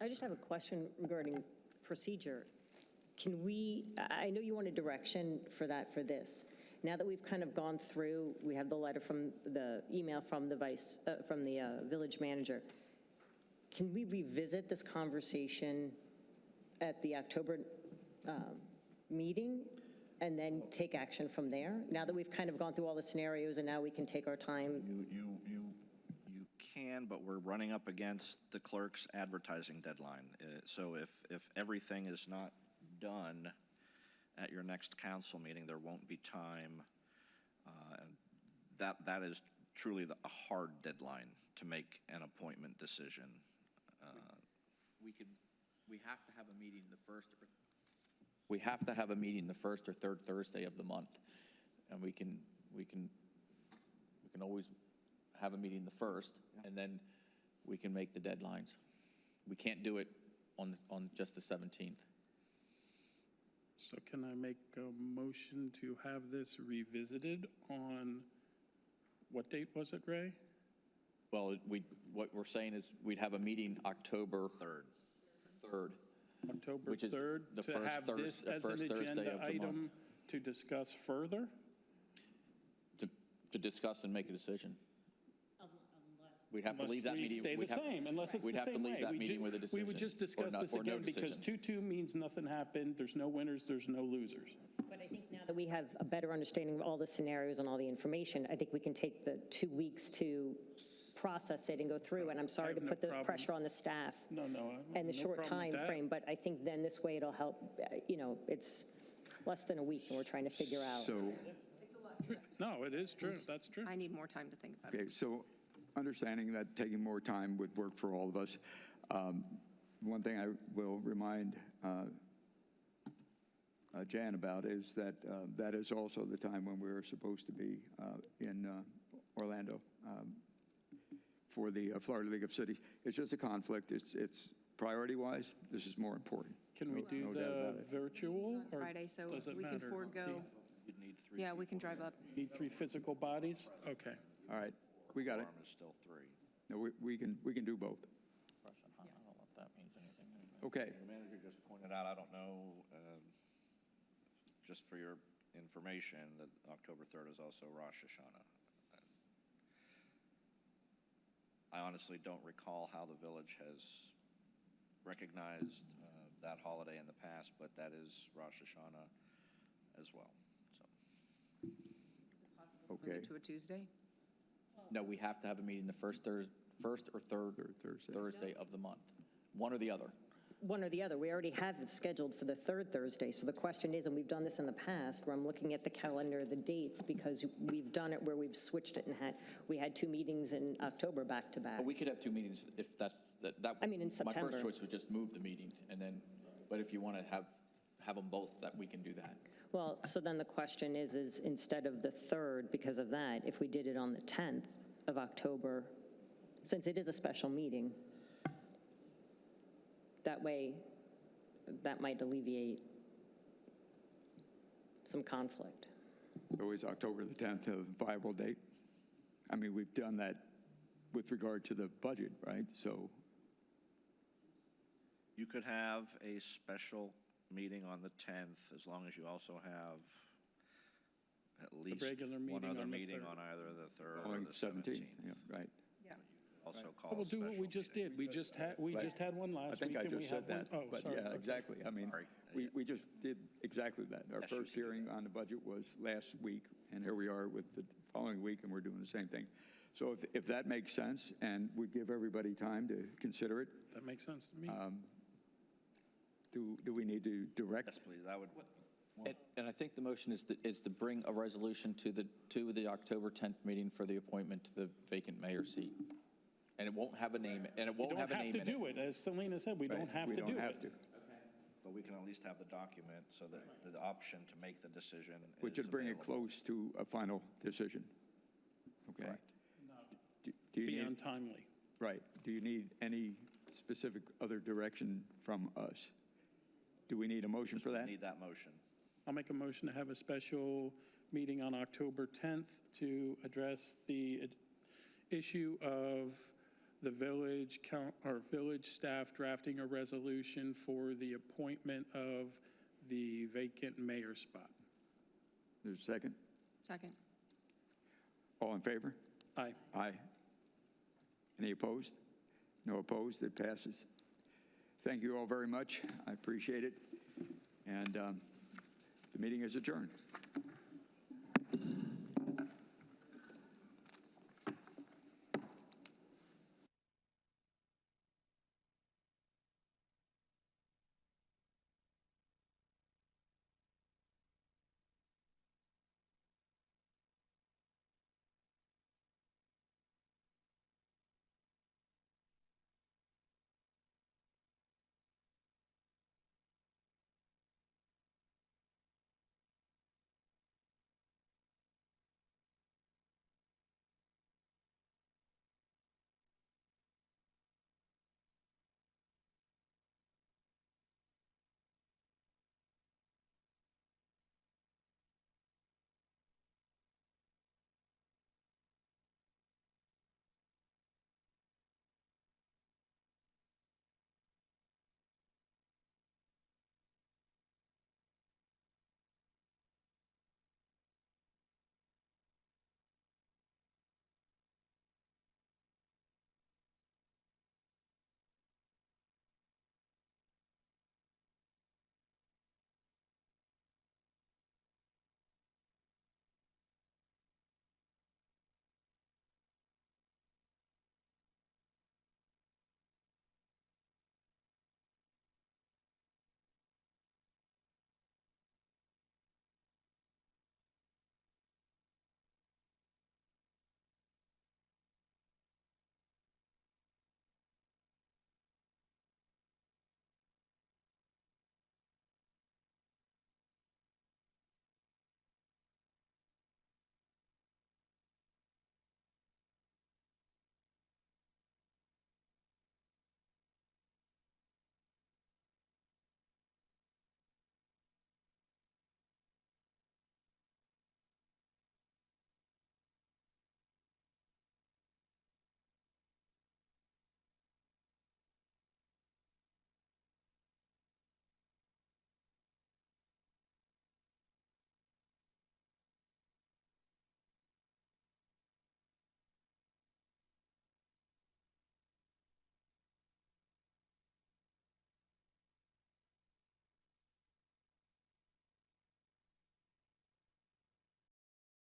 Speaker 3: I just have a question regarding procedure. Can we, I know you wanted direction for that, for this. Now that we've kind of gone through, we have the letter from, the email from the village manager. Can we revisit this conversation at the October meeting and then take action from there? Now that we've kind of gone through all the scenarios and now we can take our time.
Speaker 17: You can, but we're running up against the clerk's advertising deadline. So if everything is not done at your next council meeting, there won't be time. That is truly a hard deadline to make an appointment decision.
Speaker 10: We have to have a meeting we have to have a meeting the first or third Thursday of the month. And we can always have a meeting the first, and then we can make the deadlines. We can't do it on just the 17th.
Speaker 4: So can I make a motion to have this revisited on, what date was it, Ray?
Speaker 10: Well, what we're saying is we'd have a meeting October 3rd.
Speaker 4: October
Speaker 10: Which is
Speaker 4: 3rd,
Speaker 10: the
Speaker 4: to
Speaker 10: first
Speaker 4: have this
Speaker 10: the
Speaker 4: as an
Speaker 10: first Thursday
Speaker 4: agenda
Speaker 10: of the
Speaker 4: item
Speaker 10: month.
Speaker 4: to discuss further?
Speaker 10: To discuss and make a decision. We'd have to
Speaker 4: Unless
Speaker 10: leave that
Speaker 4: we
Speaker 10: meeting.
Speaker 4: stay the
Speaker 10: we'd have-
Speaker 4: same, unless it's the
Speaker 10: We'd have to
Speaker 4: same
Speaker 10: leave
Speaker 4: way.
Speaker 10: that
Speaker 4: We
Speaker 10: meeting
Speaker 4: ju-
Speaker 10: with a decision.
Speaker 4: We would just discuss
Speaker 10: or
Speaker 4: this
Speaker 10: no
Speaker 4: again because
Speaker 10: decision.
Speaker 4: 2-2 means nothing happened. There's no winners, there's no losers.
Speaker 3: But I think now that we have a better understanding of all the scenarios and all the information, I think we can take the 2 weeks to process it and go through. And I'm sorry to
Speaker 4: have no
Speaker 3: put the
Speaker 4: problem.
Speaker 3: pressure on the staff
Speaker 4: No,
Speaker 3: and the
Speaker 4: no
Speaker 3: short
Speaker 4: problem with
Speaker 3: time
Speaker 4: that.
Speaker 3: frame, but I think then this way it'll help, it's less than a week and we're trying to figure out.
Speaker 1: So,
Speaker 4: No, it is true, that's true.
Speaker 11: I need more time to think about it.
Speaker 1: okay, so understanding that taking more time would work for all of us. One thing I will remind Jan about is that that is also the time when we're supposed to be in Orlando for the Florida League of Cities. It's just a conflict. It's priority-wise, this is more important.
Speaker 4: Can we do
Speaker 1: No doubt
Speaker 4: the
Speaker 1: about it.
Speaker 4: virtual?
Speaker 11: It's on
Speaker 4: or
Speaker 11: Friday, so
Speaker 4: does it
Speaker 11: we can
Speaker 4: matter?
Speaker 11: forego.
Speaker 17: You'd need 3.
Speaker 11: Yeah, we can drive up.
Speaker 4: Need 3 physical bodies? Okay.
Speaker 1: All right, we got it.
Speaker 17: Quorum is still 3.
Speaker 1: No, we can do both.
Speaker 10: I don't know if that means anything.
Speaker 1: Okay,
Speaker 17: The manager just pointed out, I don't know, just for your information, that October 3rd is also Rosh Hashanah. I honestly don't recall how the village has recognized that holiday in the past, but that is Rosh Hashanah as well, so.
Speaker 11: Move
Speaker 1: okay.
Speaker 11: it to a Tuesday?
Speaker 10: No, we have to have a meeting the first or third Thursday of the month. One or the other.
Speaker 3: One or the other. We already have it scheduled for the third Thursday. So the question is, and we've done this in the past, where I'm looking at the calendar, the dates, because we've done it where we've switched it and we had 2 meetings in October back to back.
Speaker 10: But we could have 2 meetings if that.
Speaker 3: I mean, in
Speaker 10: My
Speaker 3: September.
Speaker 10: first choice was just move the meeting and then, but if you want to have them both, that we can do that.
Speaker 3: Well, so then the question is instead of the 3rd, because of that, if we did it on the 10th of October, since it is a special meeting, that way that might alleviate some conflict.
Speaker 1: So is October the 10th a viable date? I mean, we've done that with regard to the budget, right? So,
Speaker 17: You could have a special meeting on the 10th, as long as you also have at least
Speaker 4: regular
Speaker 17: one
Speaker 4: meeting
Speaker 17: other
Speaker 4: on the
Speaker 17: meeting
Speaker 4: 3rd.
Speaker 17: on either the 3rd or
Speaker 1: following
Speaker 17: the
Speaker 1: 17th,
Speaker 17: 17th.
Speaker 1: yeah, right.
Speaker 17: Also call
Speaker 4: We'll
Speaker 17: a
Speaker 4: do what we
Speaker 17: special
Speaker 4: just
Speaker 17: meeting.
Speaker 4: did. We just had one last
Speaker 1: I
Speaker 4: week.
Speaker 1: think I
Speaker 4: and we
Speaker 1: just said
Speaker 4: have one-
Speaker 1: that,
Speaker 4: Oh,
Speaker 1: but
Speaker 4: sorry.
Speaker 1: yeah,
Speaker 4: Okay.
Speaker 1: exactly. I mean,
Speaker 17: Sorry.
Speaker 1: we just did exactly that. Our
Speaker 17: Yes, you
Speaker 1: first
Speaker 17: can do
Speaker 1: hearing on the budget was last week, and here we are with the following week, and we're doing the same thing. So if that makes sense, and would give everybody time to consider it,
Speaker 4: That makes sense to me.
Speaker 1: do we need to direct?
Speaker 17: Yes, please, that would,
Speaker 10: And I think the motion is to bring a resolution to the October 10th meeting for the appointment to the vacant mayor seat. And it won't have a name, and it
Speaker 4: We
Speaker 10: won't
Speaker 4: don't
Speaker 10: have a
Speaker 4: have
Speaker 10: name
Speaker 4: to
Speaker 10: in it.
Speaker 4: do it. As Selena said, we don't
Speaker 1: Right,
Speaker 4: have
Speaker 1: we
Speaker 4: to do
Speaker 1: don't
Speaker 4: it.
Speaker 1: have to,
Speaker 17: but we can at least have the document so that the option to make the decision
Speaker 1: which
Speaker 17: is
Speaker 1: would bring it
Speaker 17: available.
Speaker 1: close to a final decision. Okay?
Speaker 17: Correct.
Speaker 1: Do you
Speaker 4: Be
Speaker 1: need,
Speaker 4: untimely.
Speaker 1: right, do you need any specific other direction from us? Do we need a motion for that?
Speaker 17: Need that motion.
Speaker 4: I'll make a motion to have a special meeting on October 10th to address the issue of the village staff drafting a resolution for the appointment of the vacant mayor spot.
Speaker 1: There's a second?
Speaker 11: Second.
Speaker 1: All in favor?
Speaker 4: Aye.
Speaker 1: Aye. Any opposed? No opposed, it passes. Thank you all very much, I appreciate it, and the meeting is adjourned.